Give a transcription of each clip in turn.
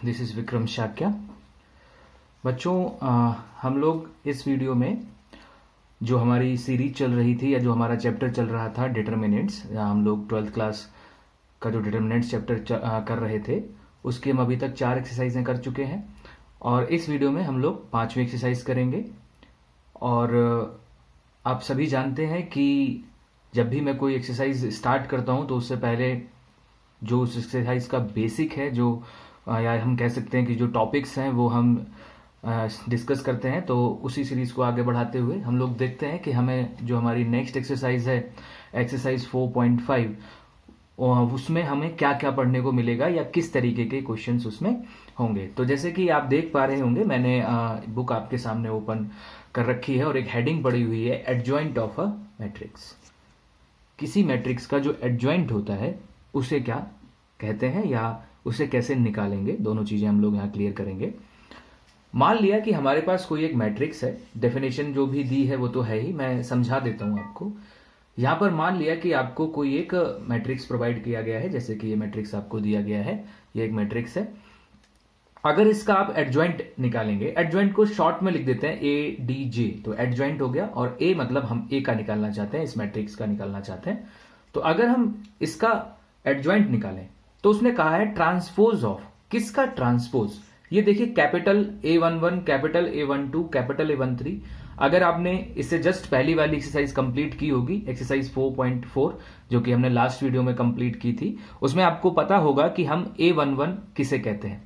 This is Vikram Shakya. बच्चों, हम लोग इस वीडियो में जो हमारी सीरीज चल रही थी या जो हमारा चैप्टर चल रहा था डिटर्मिनेंट्स, हम लोग 12th क्लास का जो डिटर्मिनेंट्स चैप्टर कर रहे थे उसकी हम अभी तक 4 एक्सरसाइजें कर चुके हैं और इस वीडियो में हम लोग 5वीं एक्सरसाइज करेंगे। और आप सभी जानते हैं कि जब भी मैं कोई एक्सरसाइज स्टार्ट करता हूं तो उससे पहले जो उस एक्सरसाइज का बेसिक है, जो या हम कह सकते हैं कि जो टॉपिक्स हैं वो हम डिस्कस करते हैं। तो उसी सीरीज को आगे बढ़ाते हुए हम लोग देखते हैं कि हमें जो हमारी नेक्स्ट एक्सरसाइज है, एक्सरसाइज 4.5, उसमें हमें क्या क्या पढ़ने को मिलेगा या किस तरीके के क्वेश्चंस उसमें होंगे। तो जैसे कि आप देख पा रहे होंगे, मैंने बुक आपके सामने ओपन कर रखी है और एक हेडिंग पड़ी हुई है, एडजॉइंट ऑफ अ मैट्रिक्स। किसी मैट्रिक्स का जो एडजॉइंट होता है उसे क्या कहते हैं या उसे कैसे निकालेंगे, दोनों चीजें हम लोग यहाँ क्लियर करेंगे। मान लिया कि हमारे पास कोई एक मैट्रिक्स है, डेफिनेशन जो भी दी है वो तो है ही, मैं समझा देता हूं आपको। यहां पर मान लिया कि आपको कोई एक मैट्रिक्स प्रोवाइड किया गया है, जैसे कि ये मैट्रिक्स आपको दिया गया है, ये एक मैट्रिक्स है। अगर इसका आप एडजॉइंट निकालेंगे, एडजॉइंट को शॉर्ट में लिख देते हैं ए डी जे, तो एडजॉइंट हो गया। और ए मतलब हम ए का निकालना चाहते हैं, इस मैट्रिक्स का निकालना चाहते हैं। तो अगर हम इसका एडजॉइंट निकालें तो उसने कहा है ट्रांसपोज ऑफ, किसका ट्रांसपोज। ये देखिए, capital A11, capital A12, capital A13। अगर आपने इससे जस्ट पहली वाली एक्सरसाइज कंप्लीट की होगी, एक्सरसाइज 4.4 जो कि हमने लास्ट वीडियो में कंप्लीट की थी, उसमें आपको पता होगा कि हम A11 किसे कहते हैं।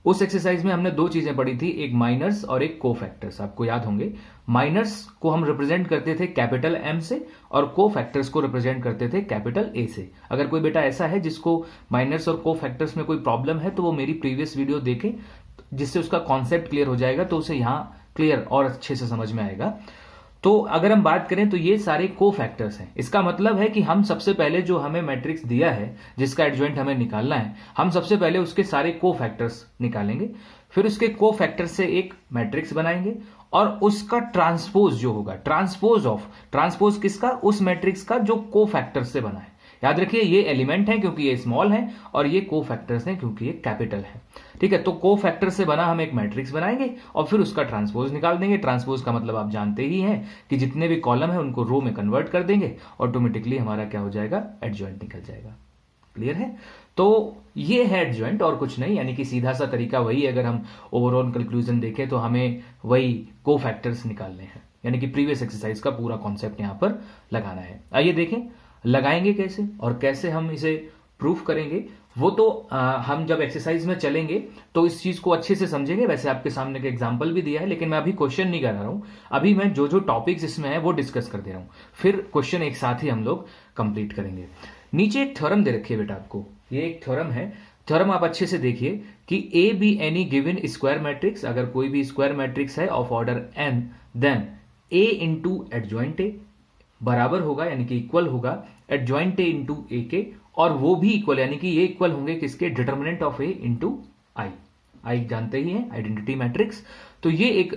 उस एक्सरसाइज में हमने दो चीजें पढ़ी थी, एक माइनर्स और एक कोफैक्टर्स, आपको याद होंगे। माइनर्स को हम रिप्रेजेंट करते थे कैपिटल एम से और कोफैक्टर्स को रिप्रेजेंट करते थे कैपिटल ए से। अगर कोई बेटा ऐसा है जिसको माइनर्स और कोफैक्टर्स में कोई प्रॉब्लम है तो वो मेरी प्रीवियस वीडियो देखे, जिससे उसका कॉन्सेप्ट क्लियर हो जाएगा, तो उसे यहां क्लियर और अच्छे से समझ में आएगा। तो अगर हम बात करें तो ये सारे कोफैक्टर्स हैं। इसका मतलब है कि हम सबसे पहले जो हमें मैट्रिक्स दिया है जिसका एडजॉइंट हमें निकालना है, हम सबसे पहले उसके सारे कोफैक्टर्स निकालेंगे, फिर उसके कोफैक्टर्स से एक मैट्रिक्स बनाएंगे और उसका ट्रांसपोज जो होगा, ट्रांसपोज ऑफ, ट्रांसपोज किसका, उस मैट्रिक्स का जो कोफैक्टर्स से बना है। याद रखिए, ये एलिमेंट है क्योंकि ये स्मॉल है और ये कोफैक्टर्स हैं क्योंकि ये कैपिटल है। ठीक है, तो कोफैक्टर से बना हम एक मैट्रिक्स बनाएंगे और फिर उसका ट्रांसपोज निकाल देंगे। ट्रांसपोज का मतलब आप जानते ही हैं कि जितने भी कॉलम है उनको रो में कन्वर्ट कर देंगे, ऑटोमेटिकली हमारा क्या हो जाएगा, एडजॉइंट निकल जाएगा। क्लियर है? तो ये है एडजॉइंट और कुछ नहीं, यानी कि सीधा सा तरीका वही। अगर हम ओवरऑल कंक्लूजन देखें तो हमें वही कोफैक्टर्स निकालने हैं, यानी कि प्रीवियस एक्सरसाइज का पूरा कॉन्सेप्ट यहां पर लगाना है। आइए देखें लगाएंगे कैसे और कैसे हम इसे प्रूफ करेंगे। वो तो हम जब एक्सरसाइज में चलेंगे तो इस चीज को अच्छे से समझेंगे। वैसे आपके सामने एक एग्जांपल भी दिया है, लेकिन मैं अभी क्वेश्चन नहीं कर रहा हूं। अभी मैं जो जो टॉपिक्स इसमें है वो डिस्कस कर दे रहा हूं, फिर क्वेश्चन एक साथ ही हम लोग कंप्लीट करेंगे। नीचे एक थ्योरम दे रखी है बेटा आपको, ये एक थ्योरम है। थ्योरम आप अच्छे से देखिए कि A B any given square matrix, अगर कोई भी स्क्वायर मैट्रिक्स है of order n, then A into adjoint A बराबर होगा, यानी कि इक्वल होगा एडजॉइंट ए इंटू ए के, और वो भी इक्वल, यानी कि ये इक्वल होंगे किसके, डिटर्मिनेंट ऑफ ए इंटू आई। आई जानते ही हैं, आइडेंटिटी मैट्रिक्स। तो ये एक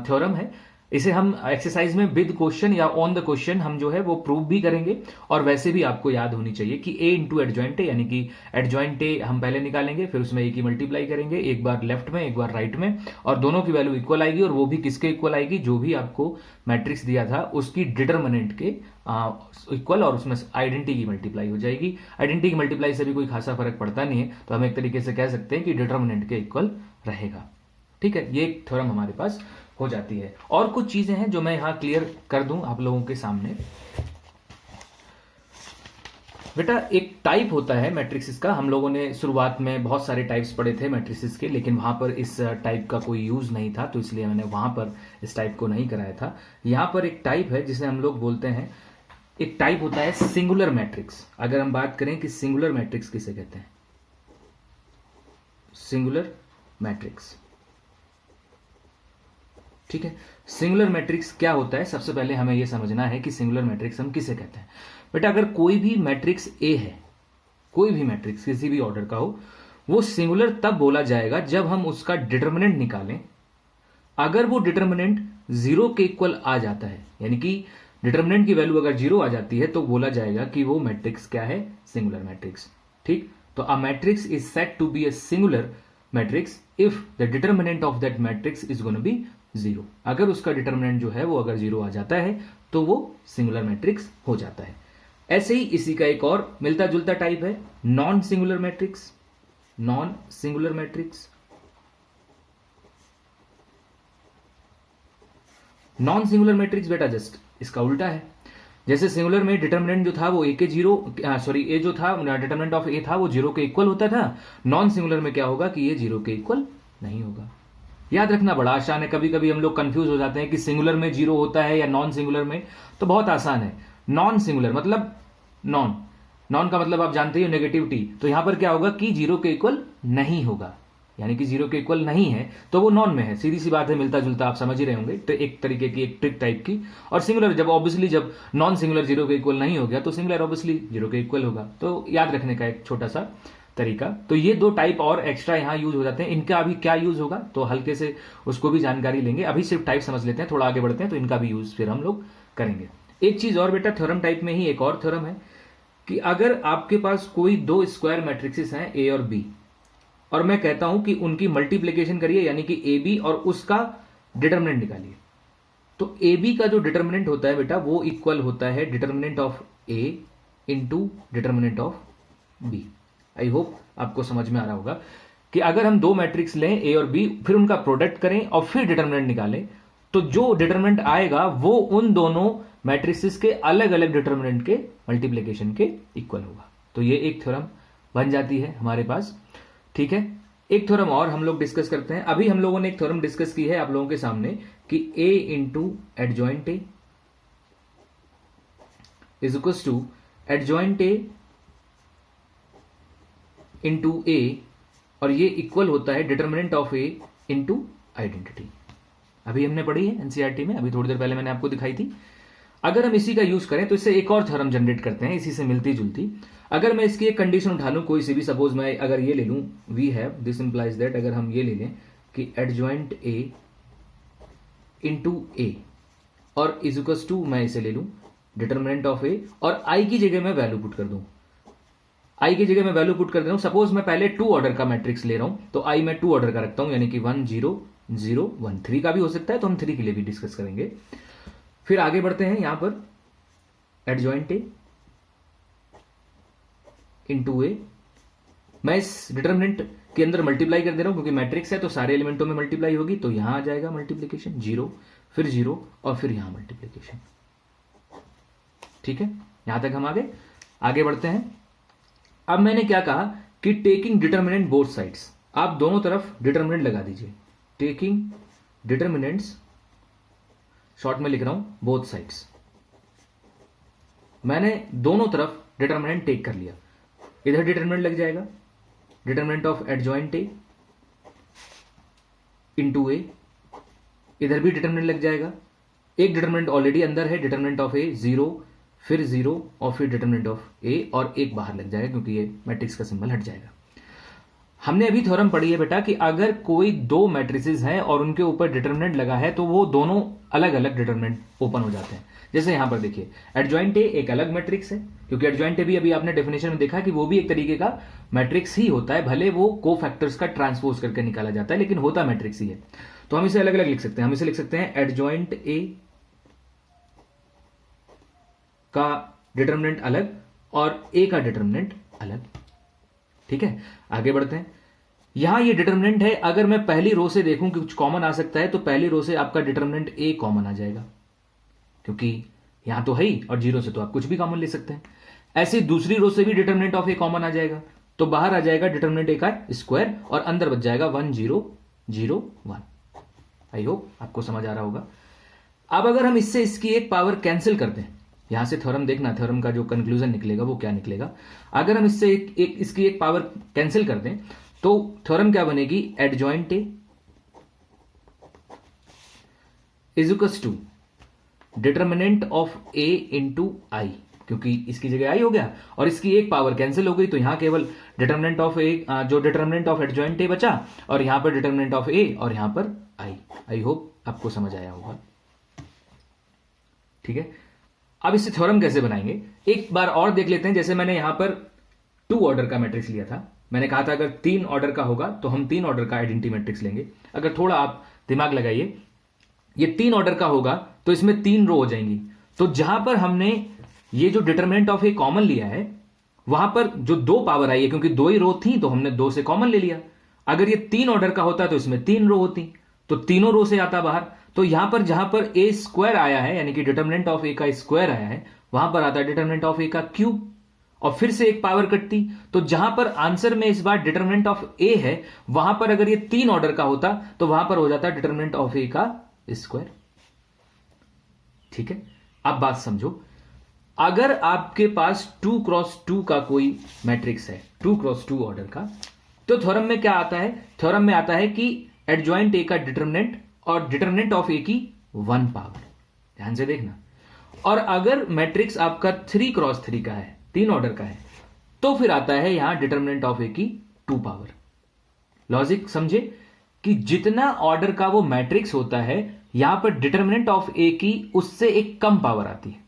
थ्योरम है, इसे हम एक्सरसाइज में विद क्वेश्चन या ऑन द क्वेश्चन हम जो है वो प्रूव भी करेंगे। और वैसे भी आपको याद होनी चाहिए कि ए इंटू एडजॉइंट ए, यानी कि एडजॉइंट ए हम पहले निकालेंगे, फिर उसमें ए की मल्टीप्लाई करेंगे, एक बार लेफ्ट में एक बार राइट में, और दोनों की वैल्यू इक्वल आएगी। और वो भी किसके इक्वल आएगी, जो भी आपको मैट्रिक्स दिया था उसकी डिटर्मिनेंट के इक्वल, और उसमें आइडेंटिटी की मल्टीप्लाई हो जाएगी। आइडेंटिटी की मल्टीप्लाई से भी कोई खासा फर्क पड़ता नहीं है, तो हम एक तरीके से कह सकते हैं कि डिटर्मिनेंट के इक्वल रहेगा। ठीक है, ये एक थ्योरम हमारे पास हो जाती है। और कुछ चीजें हैं जो मैं यहां क्लियर कर दूं आप लोगों के सामने। बेटा एक टाइप होता है मैट्रिक्स का, हम लोगों ने शुरुआत में बहुत सारे टाइप्स पढ़े थे मैट्रिक्स के, लेकिन वहां पर इस टाइप का कोई यूज नहीं था, तो इसलिए मैंने वहां पर इस टाइप को नहीं कराया था। यहां पर एक टाइप है जिसे हम लोग बोलते हैं, एक टाइप होता है सिंगुलर मैट्रिक्स। अगर हम बात करें कि सिंगुलर मैट्रिक्स किसे कहते हैं, सिंगुलर मैट्रिक्स। ठीक है, सिंगुलर मैट्रिक्स क्या होता है, सबसे पहले हमें यह समझना है कि सिंगुलर मैट्रिक्स हम किसे कहते हैं। बेटा अगर कोई भी मैट्रिक्स ए है, कोई भी मैट्रिक्स किसी भी ऑर्डर का हो, वो सिंगुलर तब बोला जाएगा जब हम उसका डिटर्मिनेंट निकालें। अगर वो डिटर्मिनेंट 0 के इक्वल आ जाता है, यानी कि डिटर्मिनेंट की वैल्यू अगर 0 आ जाती है, तो बोला जाएगा कि वो मैट्रिक्स क्या है, सिंगुलर मैट्रिक्स। ठीक, तो a matrix is said to be a singular matrix if the determinant of that matrix is gonna be zero. अगर उसका डिटर्मिनेंट जो है वो अगर जीरो आ जाता है तो वो सिंगुलर मैट्रिक्स हो जाता है। ऐसे ही इसी का एक और मिलता जुलता टाइप है non singular matrix. Non singular matrix, non singular matrix बेटा जस्ट इसका उल्टा है। जैसे सिंगुलर में डिटर्मिनेंट जो था वो ए के जीरो, सॉरी ए जो था डिटर्मिनेंट ऑफ ए था वो जीरो के इक्वल होता था। नॉन सिंगुलर में क्या होगा कि ये जीरो के इक्वल नहीं होगा। याद रखना बड़ा आसान है। कभी कभी हम लोग कंफ्यूज हो जाते हैं कि सिंगुलर में जीरो होता है या नॉन सिंगुलर में, तो बहुत आसान है। नॉन सिंगुलर मतलब नॉन, नॉन का मतलब आप जानते ही हो नेगेटिव टी, तो यहां पर क्या होगा कि जीरो के इक्वल नहीं होगा, यानी कि जीरो के इक्वल नहीं है तो वो नॉन में है। सीधी सी बात है, मिलता जुलता आप समझ ही रहे होंगे, तो एक तरीके की एक ट्रिक टाइप की। और सिंगुलर जब ऑब्वियसली जब नॉन सिंगुलर जीरो के इक्वल नहीं हो गया तो सिंगुलर ऑब्वियसली जीरो के इक्वल होगा। तो याद रखने का एक छोटा सा तरीका। तो ये दो टाइप और एक्स्ट्रा यहां यूज हो जाते हैं। इनका अभी क्या यूज होगा तो हल्के से उसको भी जानकारी लेंगे। अभी सिर्फ टाइप समझ लेते हैं, थोड़ा आगे बढ़ते हैं तो इनका भी यूज फिर हम लोग करेंगे। एक चीज और बेटा, थ्योरम टाइप में ही एक और थ्योरम है कि अगर आपके पास कोई दो स्क्वायर मैट्रिक्सेस हैं ए और बी, और मैं कहता हूं कि उनकी मल्टीप्लीकेशन करिए, यानी कि ए बी और उसका डिटर्मिनेंट निकालिए, तो ए बी का जो डिटर्मिनेंट होता है बेटा वो इक्वल होता है determinant of A into determinant of B. I hope आपको समझ में आ रहा होगा कि अगर हम दो मैट्रिक्स लें ए और बी, फिर उनका प्रोडक्ट करें और फिर डिटर्मिनेंट निकालें, तो जो डिटर्मिनेंट आएगा वो उन दोनों मैट्रिक्सेस के अलग अलग डिटर्मिनेंट के मल्टीप्लीकेशन के इक्वल होगा। तो ये एक थ्योरम बन जाती है हमारे पास। ठीक है, एक थ्योरम और हम लोग डिस्कस करते हैं। अभी हम लोगों ने एक थ्योरम डिस्कस की है आप लोगों के सामने कि a into adjoint a is equal to adjoint a into a, और ये इक्वल होता है determinant of A into identity. अभी हमने पढ़ी है एनसीईआरटी में, अभी थोड़ी देर पहले मैंने आपको दिखाई थी। अगर हम इसी का यूज करें तो इससे एक और थ्योरम जनरेट करते हैं इसी से मिलती जुलती। अगर मैं इसकी एक कंडीशन उठा लूं कोई सी भी, सपोज मैं अगर ये ले लूं we have this implies that, अगर हम ये ले लें कि एडजॉइंट ए इंटू ए और इज इक्वल टू, मैं इसे ले लूं डिटर्मिनेंट ऑफ ए और आई की जगह मैं वैल्यू पुट कर दूं। आई की जगह मैं वैल्यू पुट कर दे रहा हूं। सपोज मैं पहले टू ऑर्डर का मैट्रिक्स ले रहा हूं, तो आई मैं टू ऑर्डर का रखता हूं, यानी कि 1 0 0 1। 3 का भी हो सकता है तो हम 3 के लिए भी डिस्कस करेंगे। फिर आगे बढ़ते हैं, यहां पर एडजॉइंट ए इंटू ए, मैं इस डिटर्मिनेंट के अंदर मल्टीप्लाई कर दे रहा हूं क्योंकि मैट्रिक्स है तो सारे एलिमेंटों में मल्टीप्लाई होगी, तो यहां आ जाएगा मल्टीप्लीकेशन 0 फिर 0 और फिर यहां मल्टीप्लीकेशन। ठीक है, यहां तक हम आगे बढ़ते हैं। अब मैंने क्या कहा कि टेकिंग डिटर्मिनेंट बोथ साइड्स, आप दोनों तरफ डिटर्मिनेंट लगा दीजिए। टेकिंग डिटर्मिनेंट्स, शॉर्ट में लिख रहा हूं बोथ साइड्स, मैंने दोनों तरफ डिटर्मिनेंट टेक कर लिया। इधर डिटर्मिनेंट लग जाएगा determinant of adjoint a into a, इधर भी डिटर्मिनेंट लग जाएगा। एक डिटर्मिनेंट ऑलरेडी अंदर है, डिटर्मिनेंट ऑफ ए 0 फिर 0 और फिर डिटर्मिनेंट ऑफ ए, और एक बाहर लग जाएगा क्योंकि ये मैट्रिक्स का सिंबल हट जाएगा। हमने अभी थ्योरम पढ़ी है बेटा कि अगर कोई दो मैट्रिसेस हैं और उनके ऊपर डिटर्मिनेंट लगा है तो वो दोनों अलग अलग डिटर्मिनेंट ओपन हो जाते हैं। जैसे यहां पर देखिए एडजॉइंट ए एक अलग मैट्रिक्स है, क्योंकि एडजॉइंट ए भी अभी आपने डेफिनेशन में देखा कि वो भी एक तरीके का मैट्रिक्स ही होता है, भले वो को फैक्टर्स का ट्रांसपोज करके निकाला जाता है लेकिन होता मैट्रिक्स ही है। तो हम इसे अलग अलग लिख सकते हैं। हम इसे लिख सकते हैं एडजॉइंट ए का डिटर्मिनेंट अलग और ए का डिटर्मिनेंट अलग। ठीक है, आगे बढ़ते हैं। यहां ये डिटर्मिनेंट है, अगर मैं पहली रो से देखूं कि कुछ कॉमन आ सकता है तो पहली रो से आपका डिटर्मिनेंट ए कॉमन आ जाएगा, क्योंकि यहां तो है ही, और 0 से तो आप कुछ भी कॉमन ले सकते हैं। ऐसे दूसरी रो से भी डिटर्मिनेंट ऑफ ए कॉमन आ जाएगा, तो बाहर आ जाएगा डिटर्मिनेंट ए का स्क्वायर और अंदर बच जाएगा 1 0 0 1। आई होप आपको समझ आ रहा होगा। अब अगर हम इससे इसकी एक पावर कैंसिल कर दें, यहां से थ्योरम देखना, थ्योरम का जो कंक्लूजन निकलेगा वो क्या निकलेगा। अगर हम इससे इसकी एक पावर कैंसिल कर दें तो थ्योरम क्या बनेगी, adjoint a is equal to determinant of A into I, क्योंकि इसकी जगह आई हो गया और इसकी एक पावर कैंसिल हो गई, तो यहां केवल डिटर्मिनेंट ऑफ ए, जो डिटर्मिनेंट ऑफ एडजॉइंट ए बचा, और यहां पर डिटर्मिनेंट ऑफ ए और यहां पर आई। आई होप आपको समझ आया होगा। ठीक है, अब इससे थ्योरम कैसे बनाएंगे एक बार और देख लेते हैं। जैसे मैंने यहां पर 2 ऑर्डर का मैट्रिक्स लिया था, मैंने कहा था अगर 3 ऑर्डर का होगा तो हम 3 ऑर्डर का आइडेंटिटी मैट्रिक्स लेंगे। अगर थोड़ा आप दिमाग लगाइए, ये 3 ऑर्डर का होगा तो इसमें 3 रो हो जाएंगी। तो जहां पर हमने ये जो डिटरमिनेंट ऑफ ए कॉमन लिया है, वहां पर जो 2 पावर आई है, क्योंकि 2 ही रो थी तो हमने 2 से कॉमन ले लिया। अगर ये 3 ऑर्डर का होता तो इसमें 3 रो होती, तो तीनों रो से आता बाहर। तो यहां पर जहां पर ए स्क्वायर आया है, यानी कि डिटरमिनेंट ऑफ ए का स्क्वायर आया है, वहां पर आता है डिटरमिनेंट ऑफ ए का क्यूब, और फिर से एक पावर कटती। तो जहां पर आंसर में इस बार डिटरमिनेंट ऑफ ए है, वहां पर अगर ये 3 ऑर्डर का होता तो वहां पर हो जाता डिटरमिनेंट ऑफ ए का स्क्वायर। ठीक है, अब बात समझो। अगर आपके पास 2x2 का कोई मैट्रिक्स है, 2x2 ऑर्डर का, तो थ्योरम में क्या आता है? थ्योरम में आता है कि एडजॉइंट ए का डिटरमिनेंट और डिटरमिनेंट ऑफ ए की 1 पावर। ध्यान से देखना। और अगर मैट्रिक्स आपका 3x3 का है, 3 ऑर्डर का है, तो फिर आता है यहां डिटरमिनेंट ऑफ ए की 2 पावर। लॉजिक समझे कि जितना ऑर्डर का वो मैट्रिक्स होता है, यहां पर डिटरमिनेंट ऑफ ए की उससे एक कम पावर आती है।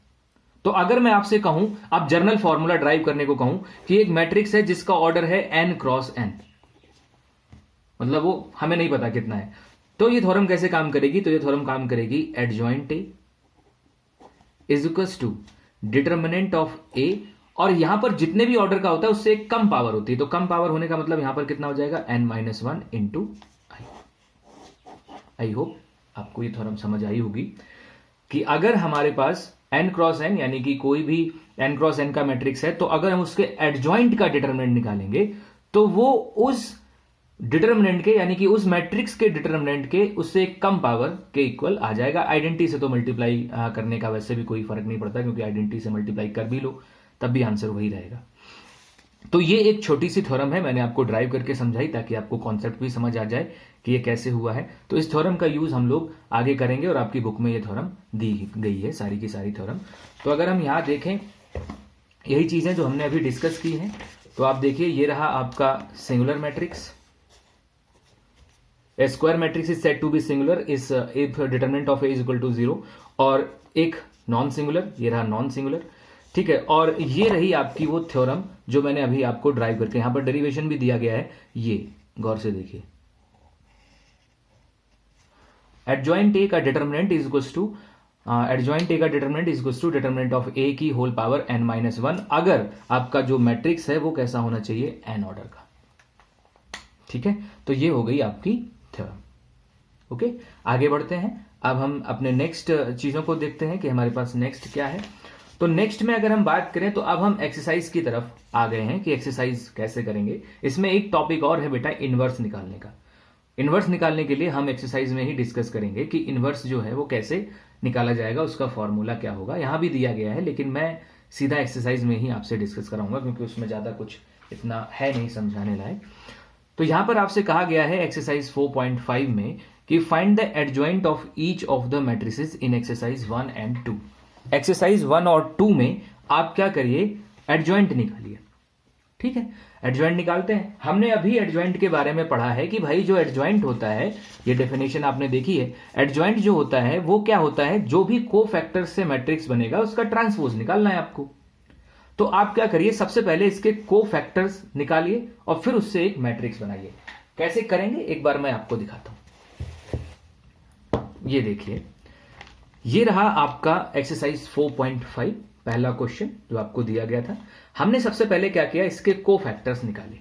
तो अगर मैं आपसे कहूं, आप जर्नल फॉर्मूला ड्राइव करने को कहूं कि एक मैट्रिक्स है जिसका ऑर्डर है n×n, मतलब वो हमें नहीं पता कितना है, तो ये थ्योरम कैसे काम करेगी? तो ये थ्योरम काम करेगी adjoint a is equals to determinant of a, और यहां पर जितने भी ऑर्डर का होता है उससे एक कम पावर होती है। तो कम पावर होने का मतलब यहां पर कितना हो जाएगा? n-1 इंटू आई। आई होप आपको ये थ्योरम समझ आई होगी कि अगर हमारे पास n×n यानी कि कोई भी n×n का मैट्रिक्स है, तो अगर हम उसके एडजॉइंट का डिटरमिनेंट निकालेंगे तो वो उस डिटरमिनेंट के, यानी कि उस मैट्रिक्स के डिटरमिनेंट के उससे एक कम पावर के इक्वल आ जाएगा। आइडेंटिटी से तो मल्टीप्लाई करने का वैसे भी कोई फर्क नहीं पड़ता, क्योंकि आइडेंटिटी से मल्टीप्लाई कर भी लो तब भी आंसर वही रहेगा। तो ये एक छोटी सी थ्योरम है, मैंने आपको ड्राइव करके समझाई ताकि आपको कॉन्सेप्ट भी समझ आ जाए कि ये कैसे हुआ है। तो इस थ्योरम का यूज हम लोग आगे करेंगे, और आपकी बुक में ये थ्योरम दी गई है, सारी की सारी थ्योरम। तो अगर हम यहां देखें, यही चीजें जो हमने अभी डिस्कस की हैं, तो आप देखिए ये रहा आपका singular matrix. A square matrix is said to be singular is if determinant of A is equal to 0, और एक नॉन सिंगुलर, ये रहा नॉन सिंगुलर। ठीक है, और ये रही आपकी वो थ्योरम जो मैंने अभी आपको ड्राइव करके, यहां पर डेरिवेशन भी दिया गया है, ये गौर से देखिए। एडजॉइंट ए का determinant is equals to determinant of a की होल पावर n-1, अगर आपका जो मैट्रिक्स है वो कैसा होना चाहिए? n ऑर्डर का। ठीक है, तो ये हो गई आपकी थ्योरम। ओके, आगे बढ़ते हैं। अब हम अपने नेक्स्ट चीजों को देखते हैं कि हमारे पास नेक्स्ट क्या है। तो नेक्स्ट में अगर हम बात करें तो अब हम एक्सरसाइज की तरफ आ गए हैं कि एक्सरसाइज कैसे करेंगे। इसमें एक टॉपिक और है बेटा, इनवर्स निकालने का। इनवर्स निकालने के लिए हम एक्सरसाइज में ही डिस्कस करेंगे कि इनवर्स जो है वो कैसे निकाला जाएगा, उसका फॉर्मूला क्या होगा। यहां भी दिया गया है, लेकिन मैं सीधा एक्सरसाइज में ही आपसे डिस्कस कराऊंगा, क्योंकि उसमें ज्यादा कुछ इतना है नहीं समझाने लायक। तो यहां पर आपसे कहा गया है एक्सरसाइज 4.5 में कि find the adjoint of each of the matrices in exercise 1 and 2। Exercise 1 और 2 में आप क्या करिए? एडजॉइंट निकालिए। ठीक है, एडजॉइंट निकालते हैं। हमने अभी एडजॉइंट के बारे में पढ़ा है कि भाई जो एडजॉइंट होता है, ये डेफिनेशन आपने देखी है, एडजॉइंट जो होता है वो क्या होता है? जो भी कोफैक्टर से मैट्रिक्स बनेगा उसका ट्रांसपोज निकालना है आपको। तो आप क्या करिए? सबसे पहले इसके कोफैक्टर्स निकालिए और फिर उससे एक मैट्रिक्स बनाइए। कैसे करेंगे एक बार मैं आपको दिखाता हूं। ये देखिए, ये रहा आपका एक्सरसाइज 4.5, पहला क्वेश्चन जो आपको दिया गया था। हमने सबसे पहले क्या किया? इसके कोफैक्टर्स निकाले।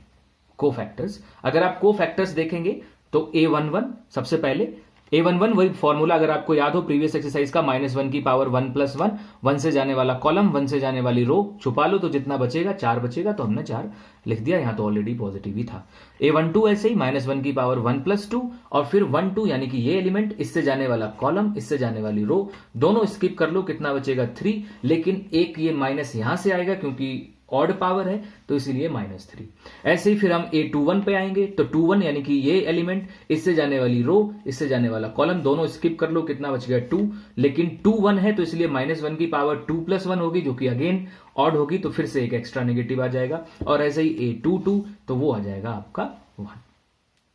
कोफैक्टर्स, अगर आप कोफैक्टर्स देखेंगे तो a11 सबसे पहले, a11 वही फॉर्मूला अगर आपको याद हो प्रीवियस एक्सरसाइज का, -1 की पावर 1 + 1, 1 से जाने वाला कॉलम, 1 से जाने वाली रो छुपा लो तो जितना बचेगा 4 बचेगा, तो हमने 4 लिख दिया, यहां तो ऑलरेडी पॉजिटिव ही था। a12 ऐसे ही -1 की पावर 1 + 2, और फिर 1 2 यानी कि ये एलिमेंट, इससे जाने वाला कॉलम, इससे जाने वाली रो, दोनों स्किप कर लो, कितना बचेगा 3, लेकिन एक ये माइनस यहां से आएगा क्योंकि ऑड पावर है तो इसीलिए -3। ऐसे ही फिर हम a21 पे आएंगे, तो 21 यानी कि ये एलिमेंट, इससे जाने वाली रो, इससे जाने वाला कॉलम, दोनों स्किप कर लो, कितना बच गया 2, लेकिन 2 1 है तो इसलिए -1 की पावर 2 + 1 होगी, जो कि अगेन ऑड होगी, तो फिर से एक एक्स्ट्रा नेगेटिव आ जाएगा। और ऐसे ही a22 तो वो आ जाएगा आपका 1।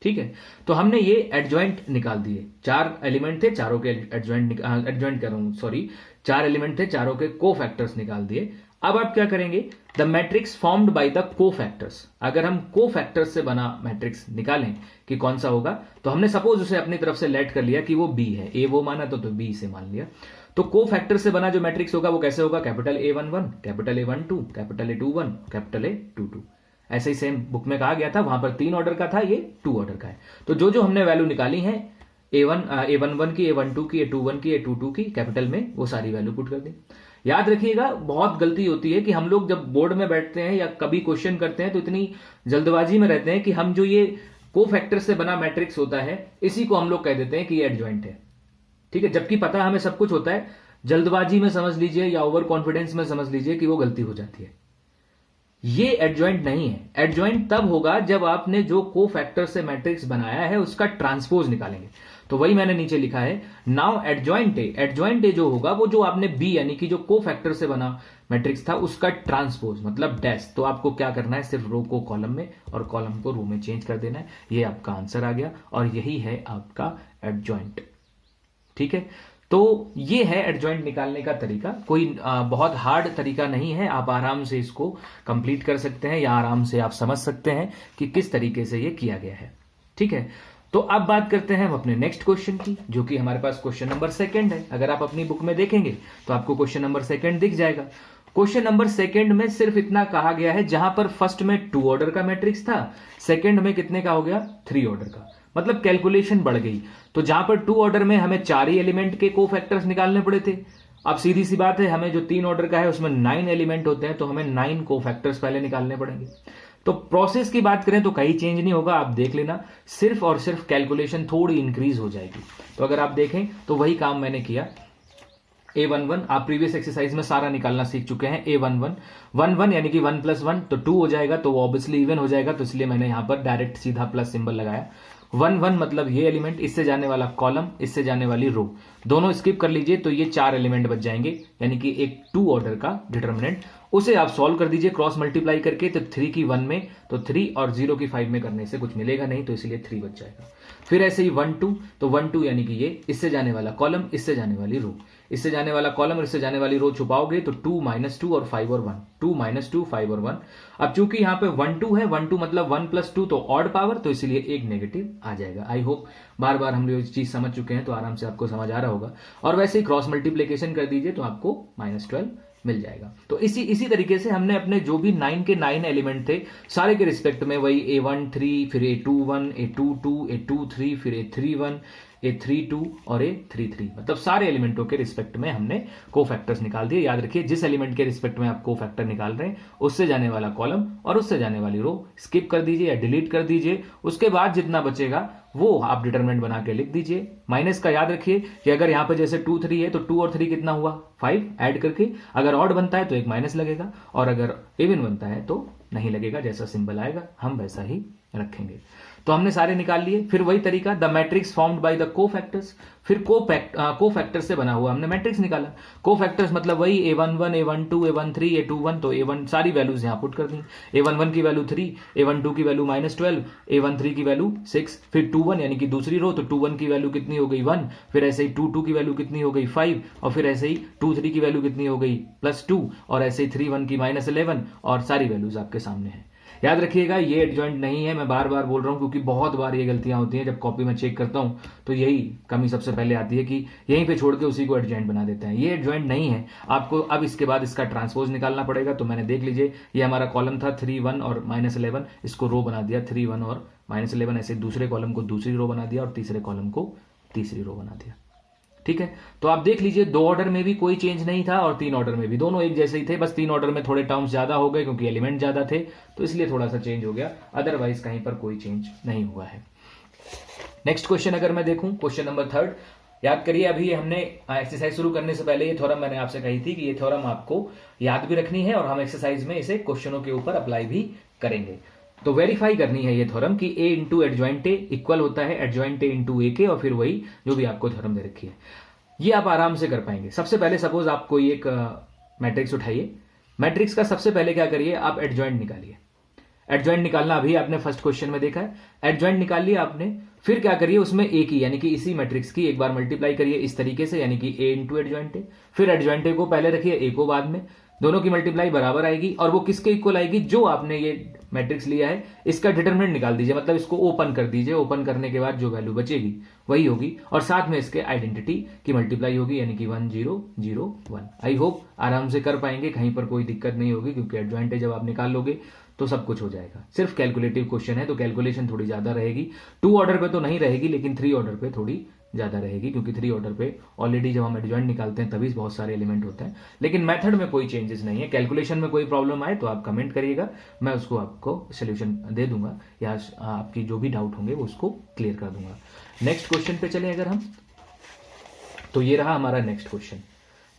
ठीक है, तो हमने ये एडजॉइंट निकाल दिए। 4 एलिमेंट थे, चारों के एडजॉइंट कर रहा हूं, सॉरी, 4 एलिमेंट थे, चारों के कोफैक्टर्स निकाल दिए। अब आप क्या करेंगे, the matrix formed by the cofactors. अगर हम कोफैक्टर्स से बना मैट्रिक्स निकालें कि कौन सा होगा, तो हमने सपोज उसे अपनी तरफ से लेट कर लिया कि वो बी है, ए वो माना तो बी से मान लिया। तो कोफैक्टर से बना जो मैट्रिक्स होगा वो कैसे होगा, capital A11, capital A12, capital A21, capital A22। ऐसे ही सेम बुक में कहा गया था, वहां पर 3 ऑर्डर का था, ये 2 ऑर्डर का है। तो जो जो हमने वैल्यू निकाली है A11 की, A12 की, A21 की, A22 की, कैपिटल में वो सारी वैल्यू पुट कर दी। याद रखिएगा, बहुत गलती होती है कि हम लोग जब बोर्ड में बैठते हैं या कभी क्वेश्चन करते हैं तो इतनी जल्दबाजी में रहते हैं कि हम जो ये कोफैक्टर से बना मैट्रिक्स होता है इसी को हम लोग कह देते हैं कि ये एडजॉइंट है। ठीक है, जबकि पता हमें सब कुछ होता है, जल्दबाजी में समझ लीजिए या ओवर कॉन्फिडेंस में समझ लीजिए कि वो गलती हो जाती है। ये एडजॉइंट नहीं है। एडजॉइंट तब होगा जब आपने जो कोफैक्टर से मैट्रिक्स बनाया है उसका ट्रांसपोज निकालेंगे। तो वही मैंने नीचे लिखा है, नाउ एडजॉइंट ए जो होगा वो जो आपने बी यानी कि जो कोफैक्टर से बना मैट्रिक्स था उसका ट्रांसपोज मतलब डैश। तो आपको क्या करना है, सिर्फ रो को कॉलम में और कॉलम को रो में चेंज कर देना है। ये आपका आंसर आ गया और यही है आपका एडजॉइंट। ठीक है, तो ये है एडजॉइंट निकालने का तरीका। कोई बहुत हार्ड तरीका नहीं है, आप आराम से इसको कंप्लीट कर सकते हैं या आराम से आप समझ सकते हैं कि किस तरीके से ये किया गया है। ठीक है, तो अब बात करते हैं हम अपने नेक्स्ट क्वेश्चन की, जो कि हमारे पास क्वेश्चन नंबर 2 है। अगर आप अपनी बुक में देखेंगे तो आपको क्वेश्चन नंबर 2 दिख जाएगा। क्वेश्चन नंबर 2 में सिर्फ इतना कहा गया है, जहां पर फर्स्ट में 2 ऑर्डर का मैट्रिक्स था, सेकंड में कितने का हो गया, 3 ऑर्डर का। मतलब कैलकुलेशन बढ़ गई। तो जहां पर 2 ऑर्डर में हमें 4 ही एलिमेंट के कोफैक्टर्स निकालने पड़े थे, अब सीधी सी बात है, हमें जो 3 ऑर्डर का है उसमें 9 एलिमेंट होते हैं, तो हमें 9 कोफैक्टर्स पहले निकालने पड़ेंगे। तो प्रोसेस की बात करें तो कहीं चेंज नहीं होगा, आप देख लेना, सिर्फ और सिर्फ कैलकुलेशन थोड़ी इंक्रीज हो जाएगी। तो अगर आप देखें तो वही काम मैंने किया। A11 आप प्रीवियस एक्सरसाइज में सारा निकालना सीख चुके हैं। A11 यानी कि 1 + 1 तो 2 हो जाएगा, तो वो ऑब्वियसली इवन हो जाएगा, तो इसलिए मैंने यहां पर डायरेक्ट सीधा प्लस सिंबल लगाया। 1 मतलब ये एलिमेंट, इससे जाने वाला कॉलम, इससे जाने वाली रो, दोनों स्किप कर लीजिए तो ये 4 एलिमेंट बच जाएंगे, यानी कि एक 2 ऑर्डर का डिटर्मिनेंट। उसे आप सॉल्व कर दीजिए क्रॉस मल्टीप्लाई करके, तो 3 की 1 में तो 3 और 0 की 5 में करने से कुछ मिलेगा नहीं, तो इसलिए 3 बच जाएगा। फिर ऐसे ही 1 2, तो 1 2 यानी कि ये इससे जाने वाला कॉलम, इससे जाने वाली रो, इससे जाने वाला कॉलम और इससे जाने वाली रो छुपाओगे तो 2 - 2 और 5 और 1, 2 - 2 5 और 1। अब चूंकि यहां पे 1 2 है, 1 2 मतलब 1 + 2 तो ऑड पावर, तो इसलिए एक नेगेटिव आ जाएगा। आई होप बार बार हम लोग ये चीज समझ चुके हैं, तो आराम से आपको समझ आ रहा होगा। और वैसे ही क्रॉस मल्टीप्लीकेशन कर दीजिए तो आपको -12 मिल जाएगा। तो इसी तरीके से हमने अपने जो भी 9 के 9 एलिमेंट थे सारे के रिस्पेक्ट में वही A13 फिर A21 A22 A23 फिर A31 A32 और A33 मतलब सारे एलिमेंटों के रिस्पेक्ट में हमने कोफैक्टर्स निकाल दिए। याद रखिए, जिस एलिमेंट के रिस्पेक्ट में आप कोफैक्टर निकाल रहे हैं उससे जाने वाला कॉलम और उससे जाने वाली रो स्किप कर दीजिए या डिलीट कर दीजिए। उसके बाद जितना बचेगा वो आप डिटरमिनेंट बना के लिख दीजिए। माइनस का याद रखिए कि अगर यहां पे जैसे 2 3 है तो 2 और 3 कितना हुआ, 5 ऐड करके। अगर ऑड बनता है तो एक माइनस लगेगा और अगर इवन बनता है तो नहीं लगेगा, जैसा सिंबल आएगा हम वैसा ही रखेंगे। तो हमने सारे निकाल लिए। फिर वही तरीका, the matrix formed by the cofactors, फिर कोफैक्टर से बना हुआ हमने मैट्रिक्स निकाला। कोफैक्टर्स मतलब वही A11 A12 A13 A21, तो A1 सारी वैल्यूज यहां पुट कर दी। A11 की वैल्यू 3, A12 की वैल्यू -12, A13 की वैल्यू 6, फिर 21 यानी कि दूसरी रो, तो 21 की वैल्यू कितनी हो गई 1, फिर ऐसे ही 22 की वैल्यू कितनी हो गई 5, और फिर ऐसे ही 23 की वैल्यू कितनी हो गई +2, और ऐसे ही 31 की -11, और सारी वैल्यूज आपके सामने है। याद रखिएगा ये एडजॉइंट नहीं है, मैं बार बार बोल रहा हूं क्योंकि बहुत बार ये गलतियां होती हैं। जब कॉपी में चेक करता हूं तो यही कमी सबसे पहले आती है कि यहीं पे छोड़ के उसी को एडजॉइंट बना देते हैं। ये एडजॉइंट नहीं है, आपको अब इसके बाद इसका ट्रांसपोज निकालना पड़ेगा। तो मैंने देख लीजिए, ये हमारा कॉलम था 3 1 और -11, इसको रो बना दिया 3 1 और -11, ऐसे दूसरे कॉलम को दूसरी रो बना दिया और तीसरे कॉलम को तीसरी रो बना दिया। ठीक है, तो आप देख लीजिए 2 ऑर्डर में भी कोई चेंज नहीं था और 3 ऑर्डर में भी दोनों एक जैसे ही थे, बस 3 ऑर्डर में थोड़े टर्म्स ज्यादा हो गए क्योंकि एलिमेंट ज्यादा थे, तो इसलिए थोड़ा सा चेंज हो गया, अदरवाइज कहीं पर कोई चेंज नहीं हुआ है। नेक्स्ट क्वेश्चन अगर मैं देखूं, क्वेश्चन नंबर 3, याद करिए अभी हमने एक्सरसाइज शुरू करने से पहले ये थ्योरम मैंने आपसे कही थी कि ये थ्योरम आपको याद भी रखनी है और हम एक्सरसाइज में इसे क्वेश्चनों के ऊपर अप्लाई भी करेंगे। तो वेरीफाई करनी है ये थ्योरम कि A into adjoint A equal होता है एडजॉइंट ए इंटू ए के, और फिर वही जो भी आपको थ्योरम दे रखी है ये आप आराम से कर पाएंगे। सबसे पहले सपोज आप कोई एक मैट्रिक्स उठाइए, मैट्रिक्स का सबसे पहले क्या करिए, आप एडजॉइंट निकालिए। एडजॉइंट निकालना अभी आपने फर्स्ट क्वेश्चन में देखा है, एडजॉइंट निकाल लिया आपने। फिर क्या करिए, उसमें ए की यानी कि इसी मैट्रिक्स की एक बार मल्टीप्लाई करिए इस तरीके से, यानी कि A इंटू एडजॉइंट ए। फिर एडजॉइंट ए को पहले रखिए, ए को बाद में। दोनों की मल्टीप्लाई बराबर आएगी और वो किसके इक्वल आएगी, जो आपने ये मैट्रिक्स लिया है इसका डिटरमिनेंट निकाल दीजिए, मतलब इसको ओपन कर दीजिए, ओपन करने के बाद जो वैल्यू बचेगी वही होगी और साथ में इसके आइडेंटिटी की मल्टीप्लाई होगी, यानी कि 1001। आई होप आराम से कर पाएंगे, कहीं पर कोई दिक्कत नहीं होगी, क्योंकि एडजॉइंट जब आप निकाल लोगे तो सब कुछ हो जाएगा। सिर्फ कैलकुलेटिव क्वेश्चन है तो कैलकुलेशन थोड़ी ज्यादा रहेगी, 2 ऑर्डर पे तो नहीं रहेगी लेकिन 3 ऑर्डर पे थोड़ी ज्यादा रहेगी, क्योंकि 3 ऑर्डर पे ऑलरेडी जब हम एडजॉइंट निकालते हैं तभी बहुत सारे एलिमेंट होते हैं। लेकिन मेथड में कोई चेंजेस नहीं है। कैलकुलेशन में कोई प्रॉब्लम आए तो आप कमेंट करिएगा, मैं उसको आपको सोल्यूशन दे दूंगा या आपकी जो भी डाउट होंगे वो उसको क्लियर कर दूंगा। नेक्स्ट क्वेश्चन पे चलें अगर हम, तो ये रहा हमारा नेक्स्ट क्वेश्चन।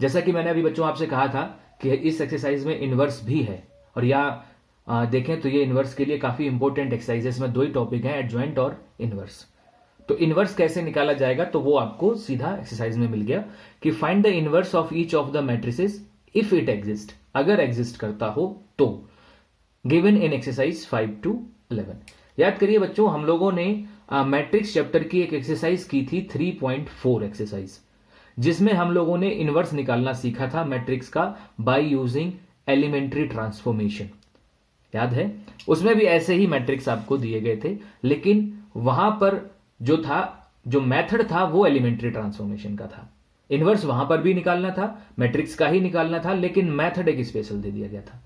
जैसा कि मैंने अभी बच्चों आपसे कहा था कि इस एक्सरसाइज में इनवर्स भी है, और या देखें तो ये इनवर्स के लिए काफी इंपॉर्टेंट एक्सरसाइज है। इसमें 2 ही टॉपिक हैं, एडजॉइंट और इनवर्स। तो इनवर्स कैसे निकाला जाएगा, तो वो आपको सीधा एक्सरसाइज में मिल गया कि find the inverse of each of the matrices if it exist, अगर एग्जिस्ट करता हो तो, गिवन इन एक्सरसाइज 5 to 11। याद करिए बच्चों, हम लोगों ने मैट्रिक्स चैप्टर की एक एक्सरसाइज की थी 3.4 एक्सरसाइज, जिसमें हम लोगों ने इनवर्स निकालना सीखा था मैट्रिक्स का बाय यूजिंग एलिमेंट्री ट्रांसफॉर्मेशन। याद है, उसमें भी ऐसे ही मैट्रिक्स आपको दिए गए थे, लेकिन वहां पर जो था, जो मेथड था वो एलिमेंट्री ट्रांसफॉर्मेशन का था। इनवर्स वहां पर भी निकालना था, मैट्रिक्स का ही निकालना था, लेकिन मेथड एक स्पेशल दे दिया गया था।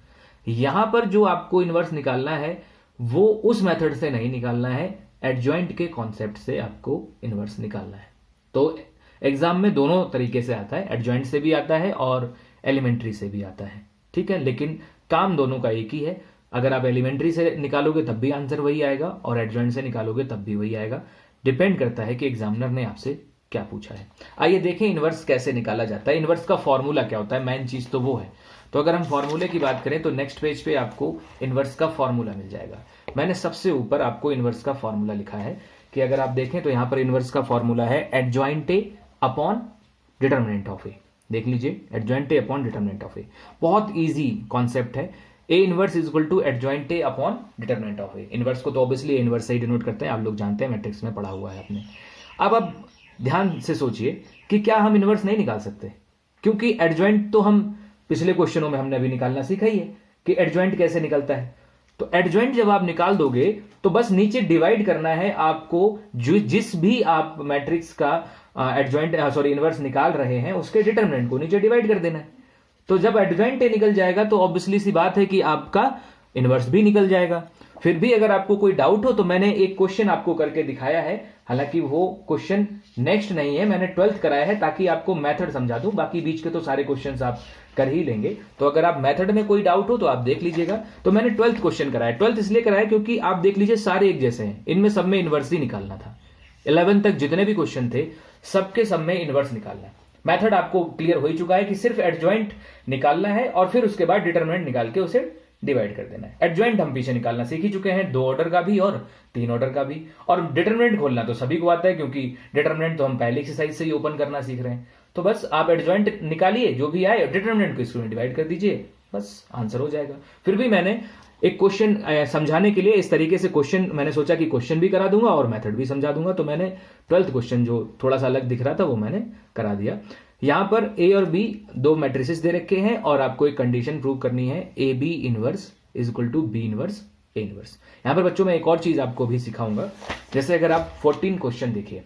यहां पर जो आपको इनवर्स निकालना है वो उस मेथड से नहीं निकालना है, एडजॉइंट के कॉन्सेप्ट से आपको इनवर्स निकालना है। तो एग्जाम में दोनों तरीके से आता है, एडजॉइंट से भी आता है और एलिमेंट्री से भी आता है, ठीक है, लेकिन काम दोनों का एक ही है। अगर आप एलिमेंट्री से निकालोगे तब भी आंसर वही आएगा और एडजॉइंट से निकालोगे तब भी वही आएगा, डिपेंड करता है कि एग्जामिनर ने आपसे क्या पूछा है। आइए देखें इनवर्स कैसे निकाला जाता है, इनवर्स का फॉर्मूला क्या होता है, मेन चीज तो वो है। तो अगर हम फॉर्मूले की बात करें तो नेक्स्ट पेज पे आपको इनवर्स का फॉर्मूला मिल जाएगा। मैंने सबसे ऊपर आपको इनवर्स का फॉर्मूला लिखा है कि अगर आप देखें तो यहां पर इनवर्स का फॉर्मूला है adjoint a upon determinant of a. देख लीजिए, adjoint a upon determinant of a, बहुत ईजी कॉन्सेप्ट है। A inverse is equal to adjoint a upon determinant of A. Inverse को तो ऑब्वियसली इनवर्स से ही डिनोट करते हैं, आप लोग जानते हैं, मैट्रिक्स में पढ़ा हुआ है आपने। अब आप ध्यान से सोचिए कि क्या हम इनवर्स नहीं निकाल सकते, क्योंकि एडजॉइंट तो हम पिछले क्वेश्चनों में हमने अभी निकालना सीखा ही है कि एडजॉइंट कैसे निकलता है। तो एडजॉइंट जब आप निकाल दोगे तो बस नीचे डिवाइड करना है आपको, जिस भी आप मैट्रिक्स का एडजॉइंट इनवर्स निकाल रहे हैं उसके डिटर्मिनेंट को नीचे डिवाइड कर देना है। तो जब एडजॉइंट ए निकल जाएगा तो ऑब्वियसली सी बात है कि आपका इनवर्स भी निकल जाएगा। फिर भी अगर आपको कोई डाउट हो तो मैंने एक क्वेश्चन आपको करके दिखाया है, हालांकि वो क्वेश्चन नेक्स्ट नहीं है, मैंने 12th कराया है ताकि आपको मेथड समझा दूं, बाकी बीच के तो सारे क्वेश्चंस आप कर ही लेंगे। तो अगर आप मेथड में कोई डाउट हो तो आप देख लीजिएगा। तो मैंने 12th क्वेश्चन कराया, 12th इसलिए कराया क्योंकि आप देख लीजिए सारे एक जैसे हैं, इनमें सब में इनवर्स ही निकालना था। 11 तक जितने भी क्वेश्चन थे सबके सब में इनवर्स निकालना है। मेथड आपको क्लियर हो ही चुका है कि सिर्फ एडजॉइंट निकालना है और फिर उसके बाद डिटरमिनेंट निकाल के उसे डिवाइड कर देना है। एडजॉइंट हम पीछे निकालना सीख ही चुके हैं, 2 ऑर्डर का भी और 3 ऑर्डर का भी, और डिटरमिनेंट खोलना तो सभी को आता है क्योंकि डिटरमिनेंट तो हम पहले एक्सरसाइज से ही ओपन करना सीख रहे हैं। तो बस आप एडजॉइंट निकालिए, जो भी आए डिटरमिनेंट को इसको डिवाइड कर दीजिए, बस आंसर हो जाएगा। फिर भी मैंने एक क्वेश्चन समझाने के लिए इस तरीके से क्वेश्चन, मैंने सोचा कि क्वेश्चन भी करा दूंगा और मेथड भी समझा दूंगा, तो मैंने 12th क्वेश्चन जो थोड़ा सा अलग दिख रहा था वो मैंने करा दिया। यहां पर ए और बी 2 मैट्रिसेस दे रखे हैं और आपको एक कंडीशन प्रूव करनी है, A B inverse is equal to B inverse A inverse. यहां पर बच्चों मैं एक और चीज आपको भी सिखाऊंगा, जैसे अगर आप 14 क्वेश्चन देखिए,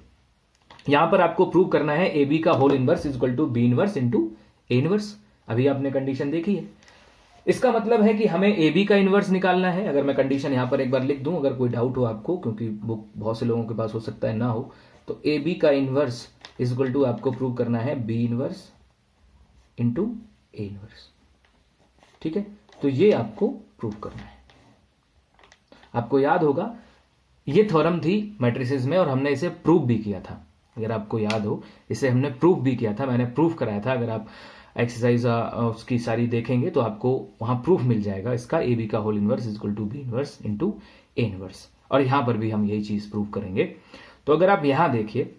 यहां पर आपको प्रूव करना है ए बी का whole inverse is equal to B inverse into A inverse. अभी आपने कंडीशन देखी है, इसका मतलब है कि हमें ए बी का इनवर्स निकालना है। अगर मैं कंडीशन यहां पर एक बार लिख दूं, अगर कोई डाउट हो आपको, क्योंकि वो बहुत से लोगों के पास हो सकता है ना हो, तो ए बी का इनवर्स इज इक्वल टू आपको प्रूव करना है B inverse into A inverse. ठीक है, तो ये आपको प्रूव करना है। आपको याद होगा ये थ्योरम थी मैट्रिसेस में और हमने इसे प्रूव भी किया था। अगर आपको याद हो, इसे हमने प्रूव भी किया था, मैंने प्रूव कराया था। अगर आप एक्सरसाइज उसकी सारी देखेंगे तो आपको वहां प्रूफ मिल जाएगा इसका, ए बी का whole inverse is equal to B inverse into A inverse. और यहां पर भी हम यही चीज प्रूव करेंगे। तो अगर आप यहां देखिए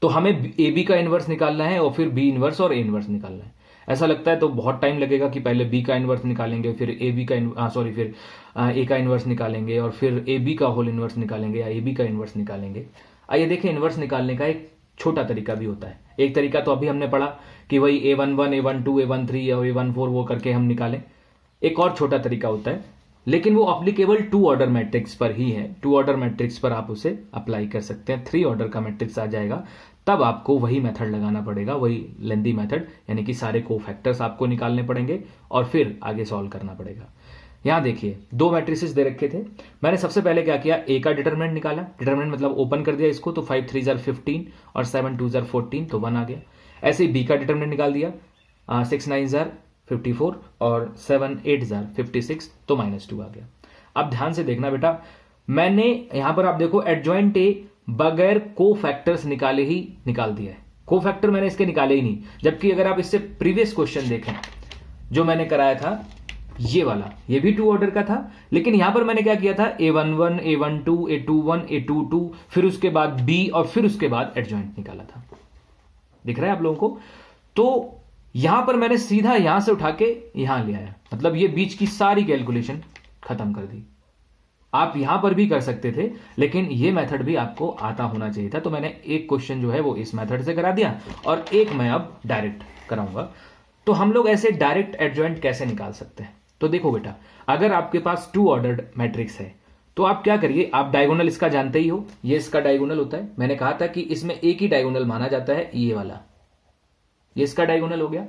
तो हमें ए बी का इनवर्स निकालना है और फिर बी इनवर्स और ए इनवर्स निकालना है। ऐसा लगता है तो बहुत टाइम लगेगा कि पहले बी का इनवर्स निकालेंगे, फिर ए बी का फिर ए का इनवर्स निकालेंगे और फिर ए बी का होल इनवर्स निकालेंगे या ए बी का इनवर्स निकालेंगे। आइए देखें, इनवर्स निकालने का एक छोटा तरीका भी होता है। एक तरीका तो अभी हमने पढ़ा कि वही A11, A12, A13 और A14 वो करके हम निकालें। एक और छोटा तरीका होता है, लेकिन वो अप्लीकेबल 2 ऑर्डर मैट्रिक्स पर ही है। 2 ऑर्डर मैट्रिक्स पर आप उसे अप्लाई कर सकते हैं। 3 ऑर्डर का मैट्रिक्स आ जाएगा तब आपको वही मेथड लगाना पड़ेगा, वही लेंदी मेथड, यानी कि सारे कोफैक्टर्स आपको निकालने पड़ेंगे और फिर आगे सॉल्व करना पड़ेगा। यहां देखिए 2 मैट्रिसेस दे रखे थे। मैंने सबसे पहले क्या किया, ए का डिटरमिनेंट निकाला। डिटरमिनेंट मतलब ओपन कर दिया इसको, तो 5 3 15 और 7 2 14, तो 1 आ गया। ऐसे ही बी का डिटरमिनेंट निकाल दिया, 6 9 54 और 7 8 56, तो -2 आ गया। अब ध्यान से देखना बेटा, मैंने यहां पर आप देखो एडजॉइंट ए बगैर को फैक्टर्स निकाले ही निकाल दिया है। को फैक्टर मैंने इसके निकाले ही नहीं, जबकि अगर आप इससे प्रीवियस क्वेश्चन देखें जो मैंने कराया था ये वाला, ये भी 2 ऑर्डर का था, लेकिन यहां पर मैंने क्या किया था, A11, A12, A21, A22, फिर उसके बाद B और फिर उसके बाद एडजॉइंट निकाला था। दिख रहा है आप लोगों को? तो यहां पर मैंने सीधा यहां से उठा के यहां ले आया, मतलब ये बीच की सारी कैलकुलेशन खत्म कर दी। आप यहां पर भी कर सकते थे, लेकिन ये मेथड भी आपको आता होना चाहिए था। तो मैंने एक क्वेश्चन जो है वो इस मेथड से करा दिया और एक मैं अब डायरेक्ट कराऊंगा। तो हम लोग ऐसे डायरेक्ट एडजॉइंट कैसे निकाल सकते हैं? तो देखो बेटा, अगर आपके पास 2 ऑर्डर्ड मैट्रिक्स है तो आप क्या करिए, आप डायगोनल इसका जानते ही हो, ये इसका डायगोनल होता है। मैंने कहा था कि इसमें एक ही डायगोनल माना जाता है, ये वाला, ये इसका डायगोनल हो गया।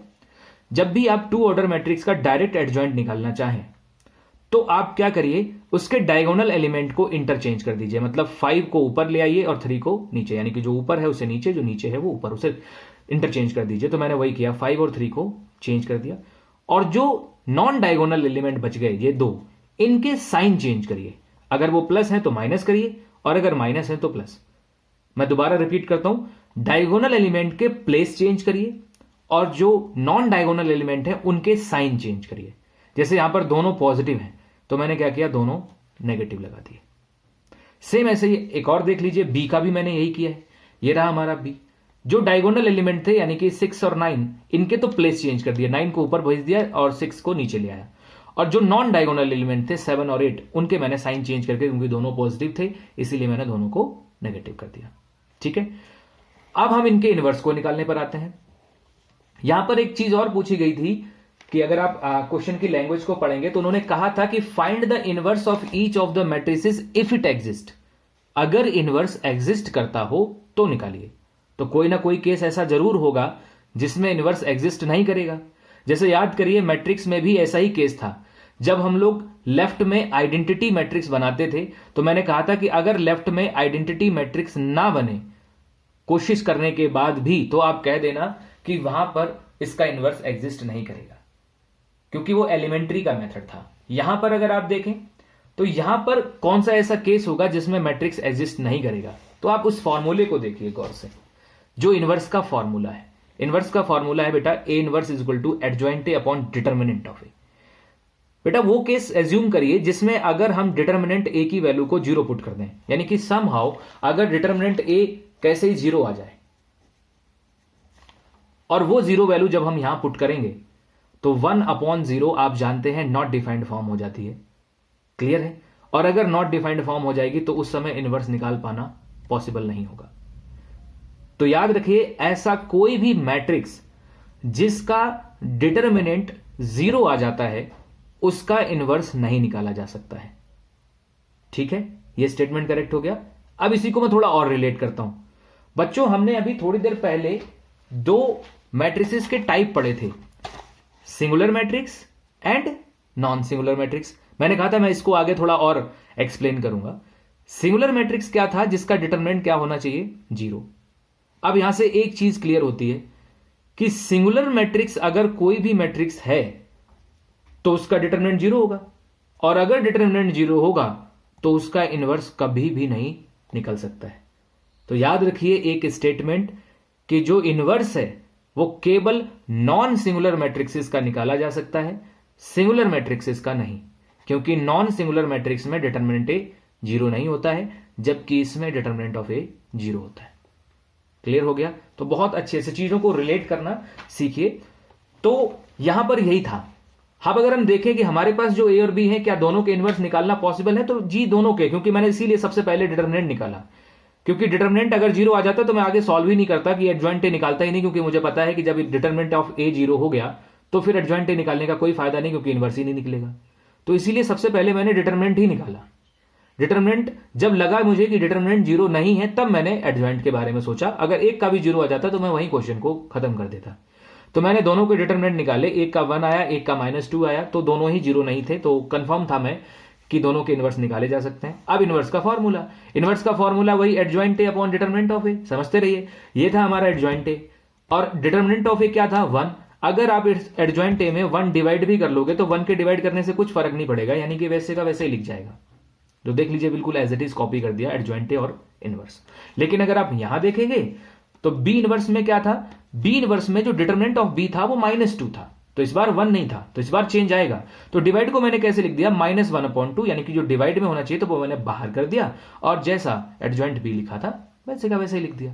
जब भी आप 2 ऑर्डर मैट्रिक्स का डायरेक्ट एडजॉइंट निकालना चाहें तो आप क्या करिए, उसके डायगोनल एलिमेंट को इंटरचेंज कर दीजिए। मतलब 5 को ऊपर ले आइए और 3 को नीचे, यानी कि जो ऊपर है उसे नीचे, जो नीचे है वो ऊपर, उसे इंटरचेंज कर दीजिए। तो मैंने वही किया, 5 और 3 को चेंज कर दिया। और जो नॉन डायगोनल एलिमेंट बच गए ये 2, इनके साइन चेंज करिए। अगर वो प्लस है तो माइनस करिए और अगर माइनस है तो प्लस। मैं दोबारा रिपीट करता हूं, डायगोनल एलिमेंट के प्लेस चेंज करिए और जो नॉन डायगोनल एलिमेंट है उनके साइन चेंज करिए। जैसे यहां पर दोनों पॉजिटिव हैं तो मैंने क्या किया, दोनों नेगेटिव लगा दिए। सेम ऐसे ही एक और देख लीजिए, बी का भी मैंने यही किया है। ये रहा हमारा बी। जो डायगोनल एलिमेंट थे यानी कि 6 और 9, इनके तो प्लेस चेंज कर दिया, 9 को ऊपर भेज दिया और 6 को नीचे ले आया। और जो नॉन डायगोनल एलिमेंट थे 7 और 8, उनके मैंने साइन चेंज करके, क्योंकि दोनों पॉजिटिव थे इसीलिए मैंने दोनों को नेगेटिव कर दिया। ठीक है, अब हम इनके इनवर्स को निकालने पर आते हैं। यहां पर एक चीज और पूछी गई थी कि अगर आप क्वेश्चन की लैंग्वेज को पढ़ेंगे तो उन्होंने कहा था कि find the inverse of each of the matrices if it exist. अगर इनवर्स एग्जिस्ट करता हो तो निकालिए। तो कोई ना कोई केस ऐसा जरूर होगा जिसमें इनवर्स एग्जिस्ट नहीं करेगा। जैसे याद करिए, मैट्रिक्स में भी ऐसा ही केस था। जब हम लोग लेफ्ट में आइडेंटिटी मैट्रिक्स बनाते थे तो मैंने कहा था कि अगर लेफ्ट में आइडेंटिटी मैट्रिक्स ना बने कोशिश करने के बाद भी, तो आप कह देना कि वहां पर इसका इनवर्स एग्जिस्ट नहीं करेगा, क्योंकि वो एलिमेंट्री का मेथड था। यहां पर अगर आप देखें तो यहां पर कौन सा ऐसा केस होगा जिसमें मैट्रिक्स एग्जिस्ट नहीं करेगा? तो आप उस फॉर्मूले को देखिए गौर से, जो इनवर्स का फॉर्मूला है। इनवर्स का फॉर्मूला है बेटा, a inverse is equal to adjoint a upon determinant of a. बेटा वो केस एज्यूम करिए जिसमें अगर हम डिटर्मिनेंट ए की वैल्यू को 0 पुट कर दें, यानी कि समहाउ अगर डिटर्मिनेंट ए कैसे ही 0 आ जाए और वो 0 वैल्यू जब हम यहां पुट करेंगे तो 1/0 आप जानते हैं नॉट डिफाइंड फॉर्म हो जाती है। क्लियर है? और अगर नॉट डिफाइंड फॉर्म हो जाएगी तो उस समय इनवर्स निकाल पाना पॉसिबल नहीं होगा। तो याद रखिए, ऐसा कोई भी मैट्रिक्स जिसका डिटर्मिनेंट 0 आ जाता है उसका इनवर्स नहीं निकाला जा सकता है। ठीक है, यह स्टेटमेंट करेक्ट हो गया। अब इसी को मैं थोड़ा और रिलेट करता हूं। बच्चों, हमने अभी थोड़ी देर पहले 2 मैट्रिसेस के टाइप पढ़े थे, singular matrix and non singular matrix. मैंने कहा था मैं इसको आगे थोड़ा और एक्सप्लेन करूंगा। सिंगुलर मैट्रिक्स क्या था, जिसका डिटरमिनेंट क्या होना चाहिए, 0। अब यहां से एक चीज क्लियर होती है कि सिंगुलर मैट्रिक्स अगर कोई भी मैट्रिक्स है तो उसका डिटरमिनेंट 0 होगा, और अगर डिटरमिनेंट 0 होगा तो उसका इनवर्स कभी भी नहीं निकल सकता है। तो याद रखिए एक स्टेटमेंट कि जो इनवर्स है वो केवल नॉन सिंगुलर मैट्रिक्सेस का निकाला जा सकता है, सिंगुलर मैट्रिक्सेस का नहीं, क्योंकि नॉन सिंगुलर मैट्रिक्स में डिटरमिनेंट ए 0 नहीं होता है, जबकि इसमें डिटरमिनेंट ऑफ ए 0 होता है। क्लियर हो गया? तो बहुत अच्छे से चीजों को रिलेट करना सीखिए। तो यहां पर यही था। अब अगर हम देखें कि हमारे पास जो ए और बी है, क्या दोनों के इनवर्स निकालना पॉसिबल है, तो जी दोनों के, क्योंकि मैंने इसीलिए सबसे पहले डिटरमिनेंट निकाला। क्योंकि डिटर्मिनेंट अगर जीरो आ जाता तो मैं आगे सॉल्व ही नहीं करता कि एडजॉइंट ए निकालता ही नहीं, क्योंकि मुझे पता है कि जब डिटर्मिनेंट ऑफ ए जीरो हो गया तो फिर एडजॉइंट ए निकालने का कोई फायदा नहीं, क्योंकि इनवर्स ही नहीं निकलेगा। तो इसीलिए सबसे पहले मैंने डिटर्मिनेंट ही निकाला। डिटर्मिनेंट जब लगा मुझे कि डिटर्मिनेंट जीरो नहीं है तब मैंने एडजॉइंट के बारे में सोचा। अगर एक का भी जीरो आ जाता तो मैं वहीं क्वेश्चन को खत्म कर देता। तो मैंने दोनों के डिटर्मिनेंट निकाले, एक का 1 आया, एक का -2 आया, तो दोनों ही जीरो नहीं थे, तो कंफर्म था मैं कि दोनों के इनवर्स निकाले जा सकते हैं। अब इनवर्स का फॉर्मूला वही adjoint a upon determinant of a, समझते रहिए। ये था हमारा एडजॉइंट ए और डिटर्मिनेंट ऑफ ए क्या था 1। अगर आप एडजॉइंट ए में 1 डिवाइड भी कर लोगे तो 1 के डिवाइड करने से कुछ फर्क नहीं पड़ेगा, यानी कि वैसे का वैसे ही लिख जाएगा। तो देख लीजिए बिल्कुल एज इट इज कॉपी कर दिया एडजॉइंट ए और इनवर्स। लेकिन अगर आप यहां देखेंगे तो बी इनवर्स में क्या था, बी इनवर्स में जो डिटर्मिनेंट ऑफ बी था वो -2 था, तो इस बार 1 नहीं था, तो इस बार चेंज आएगा। तो डिवाइड को मैंने कैसे लिख दिया, -1/2, यानी कि जो डिवाइड में होना चाहिए तो वो मैंने बाहर कर दिया और जैसा एडजॉइंट बी लिखा था वैसे का वैसे ही लिख दिया।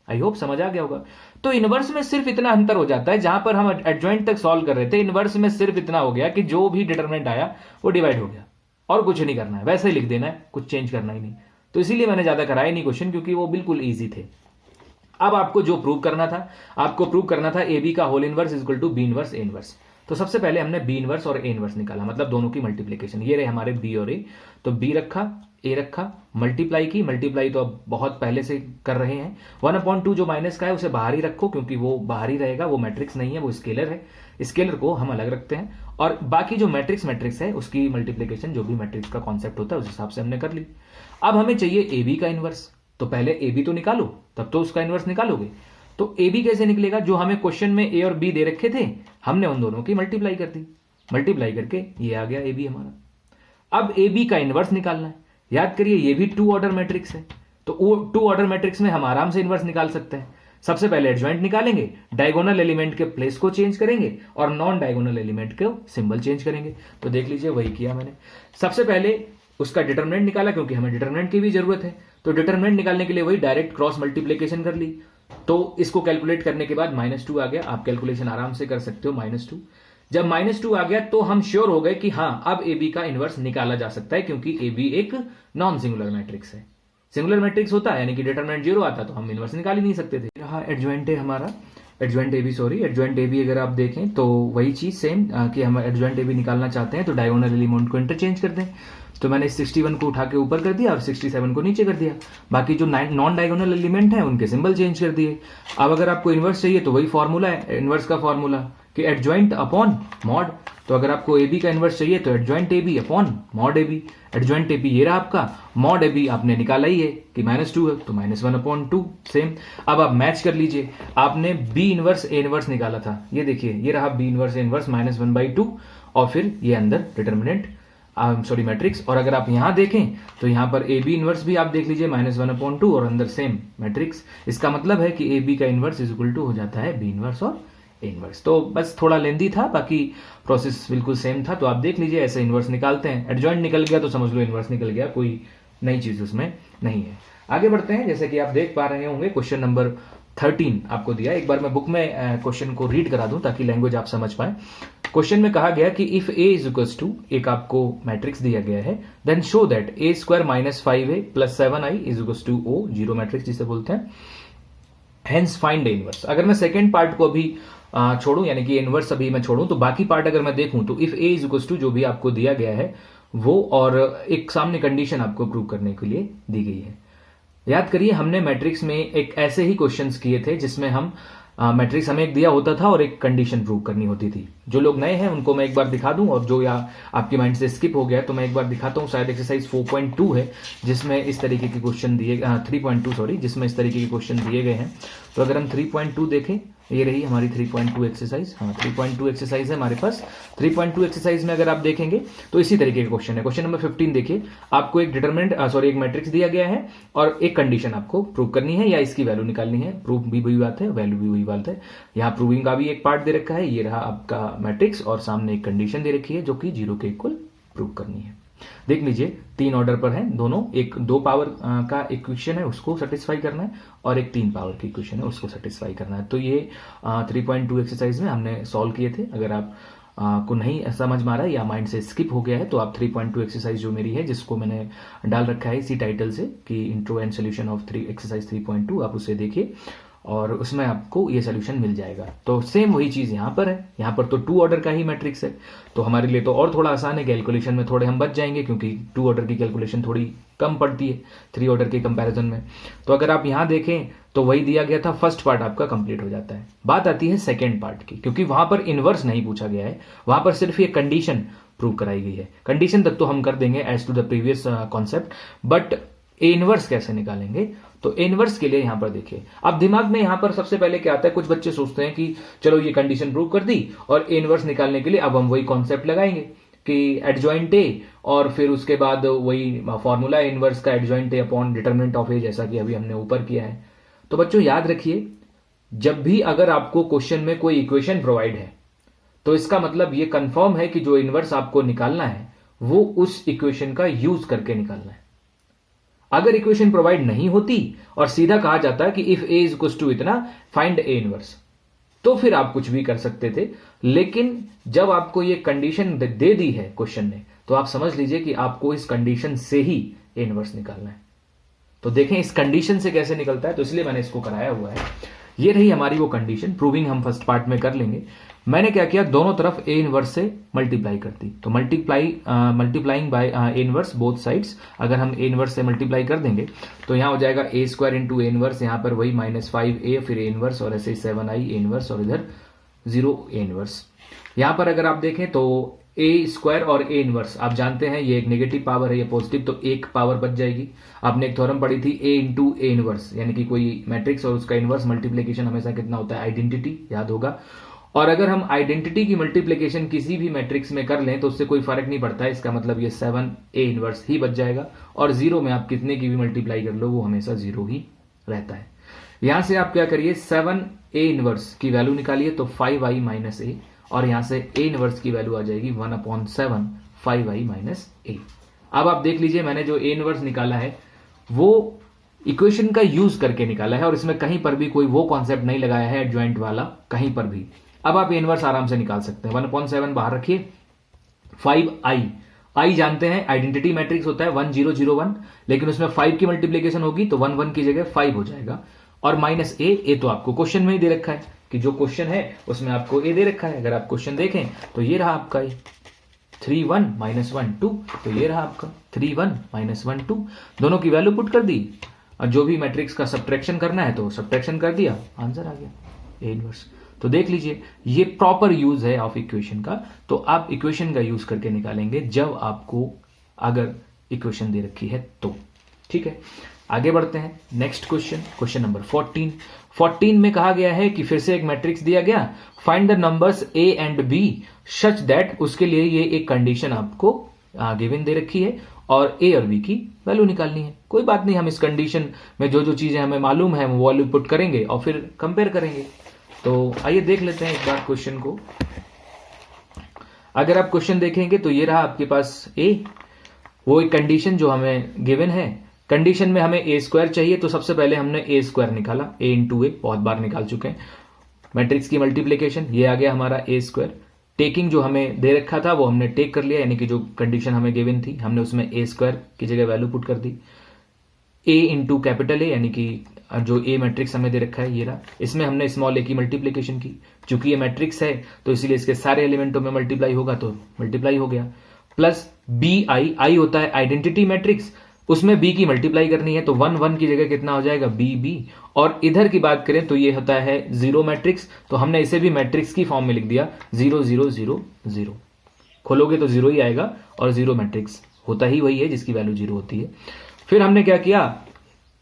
आई होप समझ आ गया होगा। तो इनवर्स में सिर्फ इतना अंतर हो जाता है, जहां पर हम एडजॉइंट तक सॉल्व कर रहे थे इनवर्स में सिर्फ इतना हो गया कि जो भी डिटर्मिनेंट आया वो डिवाइड हो गया और कुछ नहीं करना है, वैसे ही लिख देना है, कुछ चेंज करना ही नहीं। तो इसीलिए मैंने ज्यादा कराया नहीं क्वेश्चन, क्योंकि वो बिल्कुल ईजी थे। अब आपको जो प्रूव करना था, आपको प्रूव करना था ए बी का whole inverse equal to B inverse A inverse. तो सबसे पहले हमने बी इनवर्स और ए इनवर्स निकाला, मतलब दोनों की मल्टीप्लीकेशन। ये रहे हमारे बी और ए, तो बी रखा, ए रखा, मल्टीप्लाई की। मल्टीप्लाई तो अब बहुत पहले से कर रहे हैं। 1/2 जो माइनस का है उसे बाहर ही रखो, क्योंकि वो बाहर ही रहेगा, वो मैट्रिक्स नहीं है, वो स्केलर है। स्केलर को हम अलग रखते हैं और बाकी जो मैट्रिक्स है उसकी मल्टीप्लीकेशन, जो भी मैट्रिक्स का कॉन्सेप्ट होता है उस हिसाब से हमने कर ली। अब हमें चाहिए ए बी का इनवर्स, तो पहले ए बी तो निकालो, तब तो उसका इनवर्स निकालोगे। तो ए बी कैसे निकलेगा, जो हमें क्वेश्चन में ए और बी दे रखे थे हमने उन दोनों की मल्टीप्लाई कर दी। मल्टीप्लाई करके ये आ गया ए बी हमारा। अब ए बी का इनवर्स निकालना है। याद करिए ये भी 2 ऑर्डर मैट्रिक्स है, तो 2 ऑर्डर मैट्रिक्स में हम आराम से इनवर्स निकाल सकते हैं। सबसे पहले एडजॉइंट निकालेंगे, डायगोनल एलिमेंट के प्लेस को चेंज करेंगे और नॉन डायगोनल एलिमेंट को सिंबल चेंज करेंगे। तो देख लीजिए वही किया मैंने। सबसे पहले उसका डिटर्मिनेंट निकाला, क्योंकि हमें डिटर्मिनेंट की भी जरूरत है। तो डिटर्मिनेंट निकालने के लिए वही डायरेक्ट क्रॉस मल्टीप्लीकेशन कर ली। तो इसको कैलकुलेट करने के बाद -2 आ गया। आप कैलकुलेशन आराम से कर सकते हो, -2। जब -2 आ गया तो हम श्योर हो गए कि हाँ अब ए बी का इनवर्स निकाला जा सकता है, क्योंकि ए बी एक नॉन सिंगुलर मैट्रिक्स है। सिंगुलर मैट्रिक्स होता है यानी कि डिटरमिनेंट 0 आता तो हम इनवर्स निकाल ही नहीं सकते थे। रहा एडजॉइंट है हमारा, adjoint A B, adjoint A B अगर आप देखें तो वही चीज सेम कि हम एडजॉइंट ए बी निकालना चाहते हैं तो डायगोनल एलिमेंट को इंटरचेंज कर दें। तो मैंने 61 को उठा के ऊपर कर दिया और 67 को नीचे कर दिया। बाकी जो नॉन डायगोनल एलिमेंट है उनके सिंबल चेंज कर दिए। अब अगर आपको इनवर्स चाहिए तो वही फॉर्मूला है, इनवर्स का फॉर्मूला कि एडजॉइंट अपॉन मॉड। तो अगर आपको ए बी का इनवर्स चाहिए तो adjoint A B upon mod A B. Adjoint A B ये रहा आपका, मॉड ए बी आपने निकाला ही है कि -2 है तो -1/2 सेम। अब आप मैच कर लीजिए, आपने बी इनवर्स ए इनवर्स निकाला था, ये देखिए ये रहा बी इनवर्स ए इनवर्स -1/2 और फिर ये अंदर डिटर्मिनेंट मैट्रिक्स। और अगर आप यहां देखें तो यहां पर ए बी इनवर्स भी आप देख लीजिए -1/2 और अंदर सेम मैट्रिक्स। इसका मतलब है कि ए बी का इनवर्स इज इक्वल टू हो जाता है बी इनवर्स और ए इनवर्स। तो बस थोड़ा लेंदी था, बाकी प्रोसेस बिल्कुल सेम था। तो आप देख लीजिए ऐसे इनवर्स निकालते हैं। एडजॉइंट निकल गया तो समझ लो इनवर्स निकल गया, कोई नई चीज उसमें नहीं है। आगे बढ़ते हैं। जैसे कि आप देख पा रहे होंगे क्वेश्चन नंबर 13 आपको दिया। एक बार मैं बुक में क्वेश्चन को रीड करा दूं ताकि लैंग्वेज आप समझ पाए। क्वेश्चन में कहा गया कि if A is equals to, एक आपको मैट्रिक्स दिया गया है, then show that a² - 5a + 7i is equals to O, zero matrix जिसे बोलते हैं। Hence find A inverse. अगर मैं सेकंड पार्ट को अभी छोड़ूं, यानी कि इनवर्स अभी मैं छोड़ूं, तो बाकी पार्ट अगर मैं देखूं तो if A is equals to जो भी आपको दिया गया है वो, और एक सामने कंडीशन आपको प्रूव करने के लिए दी गई है। याद करिए हमने मैट्रिक्स में एक ऐसे ही क्वेश्चंस किए थे जिसमें हम मैट्रिक्स हमें एक दिया होता था और एक कंडीशन प्रूव करनी होती थी। जो लोग नए हैं उनको मैं एक बार दिखा दूं, और जो या आपके माइंड से स्किप हो गया तो मैं एक बार दिखाता हूं। शायद एक्सरसाइज 4.2 है जिसमें इस तरीके के क्वेश्चन दिए, 3.2 सॉरी, जिसमें इस तरीके के क्वेश्चन दिए गए हैं। तो अगर हम 3.2 देखें, ये रही हमारी 3.2 एक्सरसाइज। हाँ 3.2 एक्सरसाइज है हमारे पास। 3.2 एक्सरसाइज में अगर आप देखेंगे तो इसी तरीके का क्वेश्चन है। क्वेश्चन नंबर 15 देखिए, आपको एक एक मैट्रिक्स दिया गया है और एक कंडीशन आपको प्रूव करनी है या इसकी वैल्यू निकालनी है। प्रूफ भी वही बात है, वैल्यू भी वही बात है। यहाँ प्रूविंग का भी एक पार्ट दे रखा है, ये रहा आपका मैट्रिक्स और सामने एक कंडीशन दे रखी है जो कि 0 के इक्वल प्रूव करनी है। देख लीजिए 3 ऑर्डर पर है दोनों, एक 2 पावर का इक्वेशन है उसको सेटिस्फाई करना है और एक 3 पावर की इक्वेशन है उसको सेटिस्फाई करना है। तो ये 3.2 एक्सरसाइज में हमने सॉल्व किए थे। अगर आप को नहीं समझ में आ रहा है या माइंड से स्किप हो गया है तो आप 3.2 एक्सरसाइज जो मेरी है जिसको मैंने डाल रखा है इसी टाइटल से कि intro and solution of exercise 3.2, आप उसे देखिए और उसमें आपको ये सोल्यूशन मिल जाएगा। तो सेम वही चीज़ यहाँ पर है, यहाँ पर तो 2 ऑर्डर का ही मैट्रिक्स है तो हमारे लिए तो और थोड़ा आसान है, कैलकुलेशन में थोड़े हम बच जाएंगे क्योंकि 2 ऑर्डर की कैलकुलेशन थोड़ी कम पड़ती है 3 ऑर्डर के कंपैरिजन में। तो अगर आप यहाँ देखें तो वही दिया गया था, फर्स्ट पार्ट आपका कंप्लीट हो जाता है। बात आती है सेकेंड पार्ट की, क्योंकि वहां पर इनवर्स नहीं पूछा गया है, वहां पर सिर्फ ये कंडीशन प्रूव कराई गई है। कंडीशन तक तो हम कर देंगे as to the previous concept, but A inverse कैसे निकालेंगे तो ए इनवर्स के लिए यहां पर देखिए। अब दिमाग में यहां पर सबसे पहले क्या आता है, कुछ बच्चे सोचते हैं कि चलो ये कंडीशन प्रूव कर दी और ए इनवर्स निकालने के लिए अब हम वही कॉन्सेप्ट लगाएंगे कि एडजॉइंट ए और फिर उसके बाद वही फॉर्मूला इनवर्स का adjoint a upon determinant of a, जैसा कि अभी हमने ऊपर किया है। तो बच्चों याद रखिए, जब भी अगर आपको क्वेश्चन में कोई इक्वेशन प्रोवाइड है तो इसका मतलब ये कंफर्म है कि जो इनवर्स आपको निकालना है वो उस इक्वेशन का यूज करके निकालना है। अगर इक्वेशन प्रोवाइड नहीं होती और सीधा कहा जाता कि if A is equals to इतना फाइंड ए इनवर्स, तो फिर आप कुछ भी कर सकते थे। लेकिन जब आपको ये कंडीशन दे दी है क्वेश्चन ने, तो आप समझ लीजिए कि आपको इस कंडीशन से ही ए इनवर्स निकालना है। तो देखें इस कंडीशन से कैसे निकलता है, तो इसलिए मैंने इसको कराया हुआ है। ये रही हमारी वो कंडीशन, प्रूविंग हम फर्स्ट पार्ट में कर लेंगे। मैंने क्या किया, दोनों तरफ ए इनवर्स से मल्टीप्लाई कर दी। तो multiplying by A inverse both sides, अगर हम ए इनवर्स से मल्टीप्लाई कर देंगे तो यहां हो जाएगा ए स्क्वायर इंटू ए इनवर्स, यहां पर वही -5a फिर ए इनवर्स और ऐसे 7i ए इनवर्स और इधर 0 ए इनवर्स। यहां पर अगर आप देखें तो ए स्क्वायर और ए इनवर्स आप जानते हैं ये एक नेगेटिव पावर है, ये पॉजिटिव, तो एक पावर बच जाएगी। आपने एक थ्योरम पढ़ी थी ए इंटू ए इनवर्स, यानी कि कोई मैट्रिक्स और उसका इनवर्स मल्टीप्लीकेशन हमेशा कितना होता है, आइडेंटिटी, याद होगा। और अगर हम आइडेंटिटी की मल्टीप्लीकेशन किसी भी मैट्रिक्स में कर लें तो उससे कोई फर्क नहीं पड़ता है, इसका मतलब ये 7 ए इनवर्स ही बच जाएगा और 0 में आप कितने की भी मल्टीप्लाई कर लो वो हमेशा 0 ही रहता है। यहां से आप क्या करिए, 7 ए इनवर्स की वैल्यू निकालिए तो 5i माइनस ए, और यहां से ए इनवर्स की वैल्यू आ जाएगी 1/7 5i माइनस ए। अब आप देख लीजिए मैंने जो ए इनवर्स निकाला है वो इक्वेशन का यूज करके निकाला है और इसमें कहीं पर भी कोई वो कॉन्सेप्ट नहीं लगाया है एडजॉइंट वाला, कहीं पर भी। अब आप ए इनवर्स आराम से निकाल सकते हैं। 1/7 बाहर रखिए, 5i जानते हैं आइडेंटिटी मैट्रिक्स होता है 1 0 0 1, लेकिन उसमें 5 की मल्टीप्लीकेशन होगी तो 1 1 की जगह 5 हो जाएगा। और माइनस ए तो आपको क्वेश्चन में ही दे रखा है कि जो क्वेश्चन है उसमें आपको ए दे रखा है। अगर आप क्वेश्चन देखें तो ये रहा आपका ए 3 1 -1 2, तो ये रहा आपका 3 1 -1 2, दोनों की वैल्यू पुट कर दी और जो भी मैट्रिक्स का सब्ट्रैक्शन करना है तो सब्ट्रैक्शन कर दिया, आंसर आ गया ए इनवर्स। तो देख लीजिए ये प्रॉपर यूज है ऑफ इक्वेशन का। तो आप इक्वेशन का यूज करके निकालेंगे जब आपको अगर इक्वेशन दे रखी है तो, ठीक है। आगे बढ़ते हैं, नेक्स्ट क्वेश्चन नंबर 14 में कहा गया है कि फिर से एक मैट्रिक्स दिया गया, find the numbers A and B such that, उसके लिए ये एक कंडीशन आपको गिवन दे रखी है और ए और बी की वैल्यू निकालनी है। कोई बात नहीं, हम इस कंडीशन में जो जो चीजें हमें मालूम है वो वैल्यू पुट करेंगे और फिर कंपेयर करेंगे। तो आइए देख लेते हैं एक बार क्वेश्चन को। अगर आप क्वेश्चन देखेंगे तो ये रहा आपके पास ए, वो एक कंडीशन जो हमें गिवन है। कंडीशन में हमें ए स्क्वायर चाहिए तो सबसे पहले हमने ए स्क्वायर निकाला, ए इंटू ए बहुत बार निकाल चुके हैं। मैट्रिक्स की मल्टीप्लीकेशन, ये आ गया हमारा ए स्क्वायर। टेकिंग जो हमें दे रखा था वो हमने टेक कर लिया, यानी कि जो कंडीशन हमें गिवन थी हमने उसमें ए स्क्वायर की जगह वैल्यू पुट कर दी। ए इंटू कैपिटल ए, यानी कि जो ए मैट्रिक्स हमें दे रखा है ये रहा, इसमें हमने स्मॉल ए की मल्टीप्लीकेशन की। चूंकि ये मैट्रिक्स है तो इसीलिए इसके सारे एलिमेंटों में मल्टीप्लाई होगा तो मल्टीप्लाई हो गया। प्लस बी आई होता है आइडेंटिटी मैट्रिक्स, उसमें बी की मल्टीप्लाई करनी है तो 1 1 की जगह कितना हो जाएगा बी बी। और इधर की बात करें तो ये होता है 0 मैट्रिक्स, तो हमने इसे भी मैट्रिक्स की फॉर्म में लिख दिया 0 0 0 0। खोलोगे तो 0 ही आएगा और 0 मैट्रिक्स होता ही वही है जिसकी वैल्यू 0 होती है। फिर हमने क्या किया,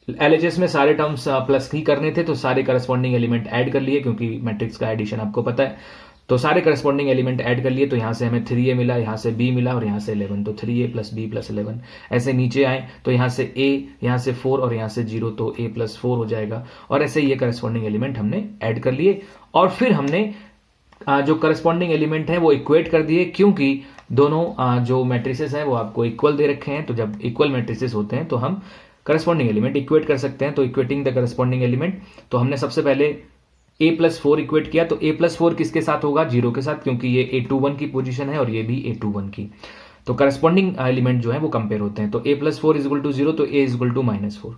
एलएचएस में सारे टर्म्स प्लस ही करने थे तो सारे करस्पॉन्डिंग एलिमेंट ऐड कर लिए, क्योंकि मैट्रिक्स का एडिशन आपको पता है। तो सारे करस्पॉन्डिंग एलिमेंट ऐड कर लिए, तो यहां से हमें 3a मिला, यहां से b मिला और यहां से 11, तो 3a + b + 11। ऐसे नीचे आए तो यहां से a, यहां से 4 और यहां से 0, तो a + 4 हो जाएगा। और ऐसे ये करस्पॉन्डिंग एलिमेंट हमने ऐड कर लिए और फिर हमने जो करस्पॉन्डिंग एलिमेंट है वो इक्वेट कर दिए, क्योंकि दोनों जो मैट्रिसेस हैं वो आपको इक्वल दे रखे हैं। तो जब इक्वल मैट्रिसेस होते हैं तो हम करस्पॉन्डिंग एलिमेंट इक्वेट कर सकते हैं। तो इक्वेटिंग द करस्पॉन्डिंग एलिमेंट, तो हमने सबसे पहले a+4 इक्वेट किया तो a+4 किसके साथ होगा, 0 के साथ, क्योंकि ये a21 की पोजीशन है और ये भी a21 की, तो करस्पॉन्डिंग एलिमेंट जो है वो कंपेयर होते हैं। तो a+4 इक्वल टू 0, तो a इक्वल टू -4।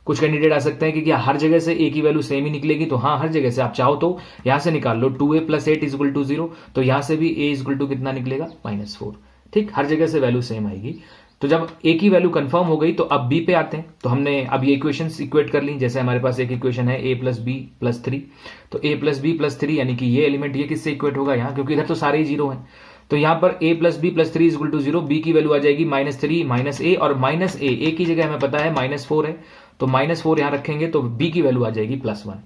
कुछ कैंडिडेट आ सकते हैं कि क्या हर जगह से a की वैल्यू सेम ही निकलेगी, तो हाँ, हर जगह से आप चाहो तो यहां से निकाल लो 2a + 8 इक्वल टू 0, तो यहां से भी a इक्वल टू कितना निकलेगा, -4। ठीक, हर जगह से वैल्यू सेम आएगी। तो जब a की वैल्यू कंफर्म हो गई तो अब b पे आते हैं। तो हमने अब ये इक्वेशंस इक्वेट कर ली। जैसे हमारे पास एक इक्वेशन है a + b + 3, तो a + b + 3 यानी कि ये एलिमेंट ये किससे इक्वेट होगा यहाँ, क्योंकि इधर तो सारे ही जीरो हैं। तो यहां पर a + b + 3 equal to 0, b की वैल्यू आ जाएगी -3 - a, और -a की जगह हमें पता है -4 है, तो -4 यहां रखेंगे तो b की वैल्यू आ जाएगी +1।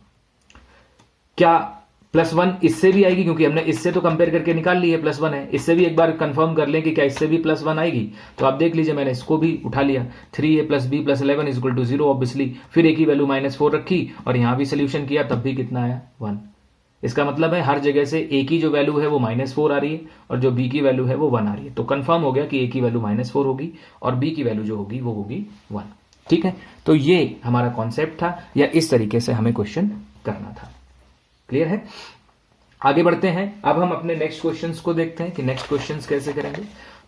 क्या +1 इससे भी आएगी, क्योंकि हमने इससे तो कंपेयर करके निकाल ली है, +1 है। इससे भी एक बार कंफर्म कर लें कि क्या इससे भी +1 आएगी, तो आप देख लीजिए मैंने इसको भी उठा लिया, 3a + b + 11 equal to 0 obviously. फिर a की वैल्यू -4 रखी और यहां भी सोल्यूशन किया, तब भी कितना आया, 1। इसका मतलब है हर जगह से a की जो वैल्यू है वो -4 आ रही है और जो b की वैल्यू है वो 1 आ रही है। तो कंफर्म हो गया कि a की वैल्यू -4 होगी और b की वैल्यू जो होगी वो होगी 1। ठीक है, तो ये हमारा कॉन्सेप्ट था, या इस तरीके से हमें क्वेश्चन करना था। क्लियर है? आगे बढ़ते हैं। अब हम अपने नेक्स्ट क्वेश्चंस को देखते हैं कि नेक्स्ट क्वेश्चंस कैसे करेंगे।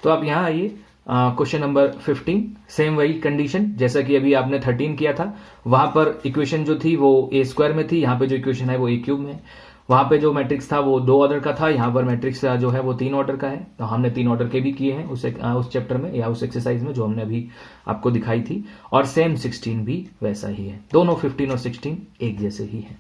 तो आप यहां आइए, क्वेश्चन नंबर 15, सेम वही कंडीशन जैसा कि अभी आपने 13 किया था। वहां पर इक्वेशन जो थी वो a² में थी, यहां पे जो इक्वेशन है वो a³ में है। वहां पे जो मैट्रिक्स था वो 2 ऑर्डर का था, यहां पर मैट्रिक्स जो है वो 3 ऑर्डर का है। तो हमने 3 ऑर्डर के भी किए हैं उस चैप्टर में या उस एक्सरसाइज में जो हमने अभी आपको दिखाई थी। और सेम 16 भी वैसा ही है, दोनों 15 और 16 एक जैसे ही है।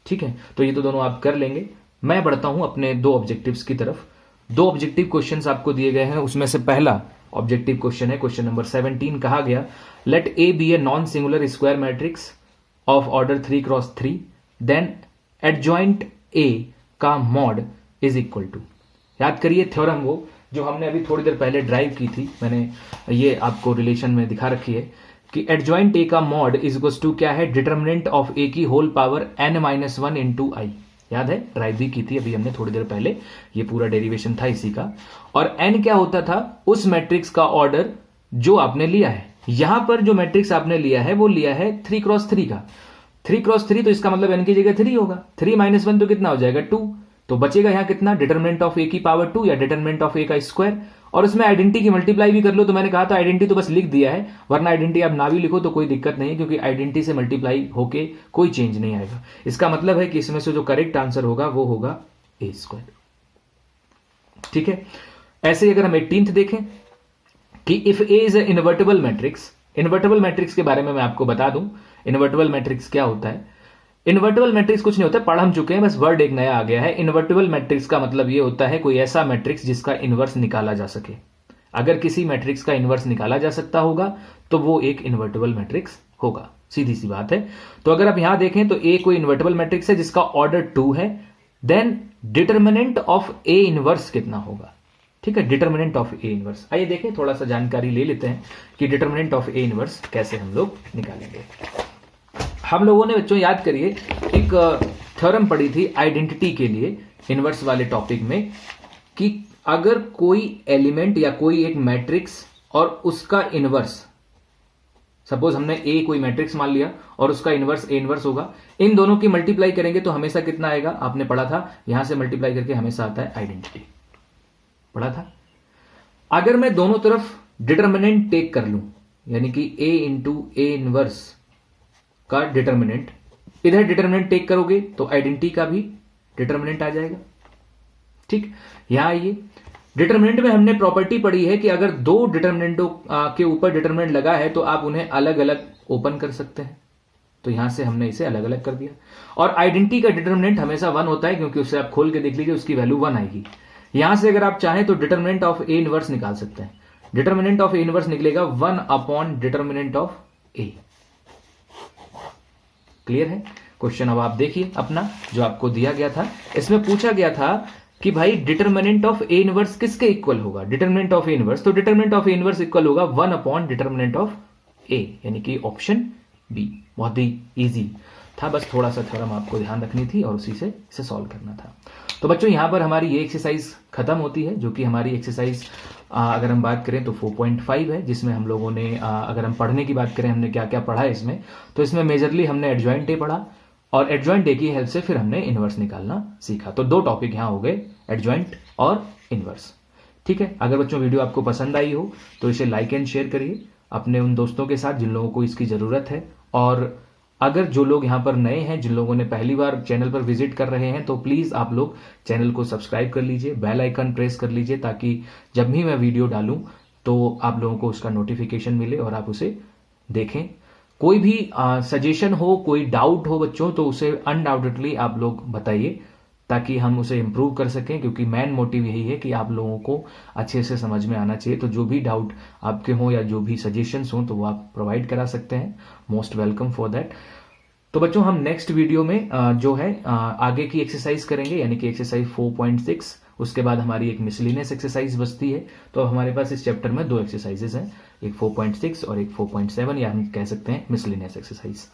ठीक है, तो ये तो दोनों आप कर लेंगे। मैं बढ़ता हूं अपने 2 ऑब्जेक्टिव्स की तरफ। 2 ऑब्जेक्टिव क्वेश्चंस आपको दिए गए हैं, उसमें से पहला ऑब्जेक्टिव क्वेश्चन है क्वेश्चन नंबर 17। कहा गया, let A be a non singular square matrix of order 3x3, then adjoint ए का मॉड इज इक्वल टू। याद करिए थ्योरम वो जो हमने अभी थोड़ी देर पहले ड्राइव की थी, मैंने ये आपको रिलेशन में दिखा रखी है कि एडजॉइंट ए का मॉड इज इक्वल टू क्या है, डिटर्मिनेंट ऑफ ए की होल पावर n-1 इंटू आई। याद है, ड्राइव भी की थी अभी हमने थोड़ी देर पहले, ये पूरा डेरिवेशन था इसी का। और n क्या होता था, उस मैट्रिक्स का ऑर्डर जो आपने लिया है। यहां पर जो मैट्रिक्स आपने लिया है वो लिया है 3x3 का, 3x3, तो इसका मतलब n की जगह 3 होगा। 3 - 1 तो कितना हो जाएगा, 2। तो बचेगा यहां कितना, डिटर्मिनेंट ऑफ ए की पावर 2 या डिटर्मिनेंट ऑफ ए का स्क्वायर। और उसमें आइडेंटिटी की मल्टीप्लाई भी कर लो, तो मैंने कहा था आइडेंटिटी तो बस लिख दिया है, वरना आइडेंटिटी आप ना भी लिखो तो कोई दिक्कत नहीं है, क्योंकि आइडेंटिटी से मल्टीप्लाई होके कोई चेंज नहीं आएगा। इसका मतलब है कि इसमें से जो करेक्ट आंसर होगा वो होगा a²। ठीक है, ऐसे ही अगर हम 18th देखें कि if A is a invertible matrix. Invertible matrix के बारे में मैं आपको बता दूं, इन्वर्टिबल मैट्रिक्स क्या होता है। इन्वर्टिबल मैट्रिक्स कुछ नहीं होता, पढ़ हम चुके हैं, बस वर्ड एक नया आ गया है। इन्वर्टिबल मैट्रिक्स का मतलब ये होता है कोई ऐसा मैट्रिक्स जिसका इनवर्स निकाला जा सके। अगर किसी मैट्रिक्स का इनवर्स निकाला जा सकता होगा तो वो एक इन्वर्टिबल मैट्रिक्स होगा, सीधी सी बात है। तो अगर आप यहां देखें तो ए कोई इन्वर्टिबल मैट्रिक्स है जिसका ऑर्डर 2 है, then determinant of A inverse कितना होगा। ठीक है, डिटर्मिनेंट ऑफ ए इनवर्स। आइए देखें, थोड़ा सा जानकारी ले लेते हैं कि डिटर्मिनेंट ऑफ ए इनवर्स कैसे हम लोग निकालेंगे। हम लोगों ने बच्चों याद करिए एक थ्योरम पढ़ी थी आइडेंटिटी के लिए इनवर्स वाले टॉपिक में, कि अगर कोई एलिमेंट या कोई एक मैट्रिक्स और उसका इनवर्स, सपोज हमने ए कोई मैट्रिक्स मान लिया और उसका इनवर्स ए इनवर्स होगा, इन दोनों की मल्टीप्लाई करेंगे तो हमेशा कितना आएगा, आपने पढ़ा था यहां से मल्टीप्लाई करके हमेशा आता है आइडेंटिटी, पढ़ा था। अगर मैं दोनों तरफ डिटर्मिनेंट टेक कर लूं, यानी कि a इंटू ए इनवर्स का डिटर्मिनेंट, इधर डिटर्मिनेंट टेक करोगे तो आइडेंटिटी का भी डिटर्मिनेंट आ जाएगा। ठीक, यहां आइए, डिटर्मिनेंट में हमने प्रॉपर्टी पढ़ी है कि अगर दो डिटर्मिनेंटों के ऊपर डिटर्मिनेंट लगा है तो आप उन्हें अलग अलग ओपन कर सकते हैं। तो यहां से हमने इसे अलग अलग कर दिया। और आइडेंटिटी का डिटर्मिनेंट हमेशा 1 होता है, क्योंकि उसे आप खोल के देख लीजिए उसकी वैल्यू 1 आएगी। यहां से अगर आप चाहें तो डिटर्मिनेंट ऑफ ए इनवर्स निकाल सकते हैं। डिटर्मिनेंट ऑफ ए इनवर्स निकलेगा 1 upon determinant of A. Clear है? क्वेश्चन अब आप देखिए अपना जो आपको दिया गया था, इसमें पूछा गया था कि भाई डिटर्मिनेंट ऑफ ए इनवर्स किसके इक्वल होगा, डिटर्मिनेंट ऑफ ए इनवर्स। तो determinant of A inverse equal होगा 1 अपॉन डिटर्मिनेंट ऑफ ए, यानी कि ऑप्शन बी। बहुत ही इजी था, बस थोड़ा सा थ्योरम आपको ध्यान रखनी थी और उसी से इसे सॉल्व करना था। तो बच्चों यहां पर हमारी ये एक्सरसाइज खत्म होती है, जो कि हमारी एक्सरसाइज अगर हम बात करें तो 4.5 है, जिसमें हम लोगों ने अगर हम पढ़ने की बात करें हमने क्या क्या पढ़ा है इसमें, तो इसमें मेजरली हमने एडजॉइंट ए पढ़ा और एडजॉइंट ए की हेल्प से फिर हमने इनवर्स निकालना सीखा। तो 2 टॉपिक यहां हो गए, एडजॉइंट और इनवर्स। ठीक है, अगर बच्चों वीडियो आपको पसंद आई हो तो इसे लाइक एंड शेयर करिए अपने उन दोस्तों के साथ जिन लोगों को इसकी ज़रूरत है। और अगर जो लोग यहाँ पर नए हैं, जिन लोगों ने पहली बार चैनल पर विजिट कर रहे हैं, तो प्लीज़ आप लोग चैनल को सब्सक्राइब कर लीजिए, बेल आइकन प्रेस कर लीजिए, ताकि जब भी मैं वीडियो डालूं तो आप लोगों को उसका नोटिफिकेशन मिले और आप उसे देखें। कोई भी सजेशन हो, कोई डाउट हो बच्चों, तो उसे अनडाउटेडली आप लोग बताइए ताकि हम उसे इम्प्रूव कर सकें, क्योंकि मेन मोटिव यही है कि आप लोगों को अच्छे से समझ में आना चाहिए। तो जो भी डाउट आपके हों या जो भी सजेशंस हों तो वो आप प्रोवाइड करा सकते हैं। Most welcome for that. तो बच्चों हम नेक्स्ट वीडियो में जो है आगे की एक्सरसाइज करेंगे, यानी कि एक्सरसाइज 4.6। उसके बाद हमारी एक मिसलिनियस एक्सरसाइज बचती है। तो हमारे पास इस चैप्टर में 2 एक्सरसाइजेस हैं, एक 4.6 और एक 4.7, या हम कह सकते हैं मिसलिनियस एक्सरसाइज।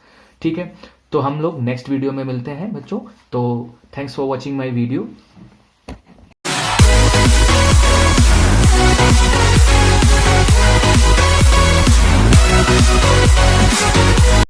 ठीक है, तो हम लोग नेक्स्ट वीडियो में मिलते हैं बच्चों। तो thanks for watching my video.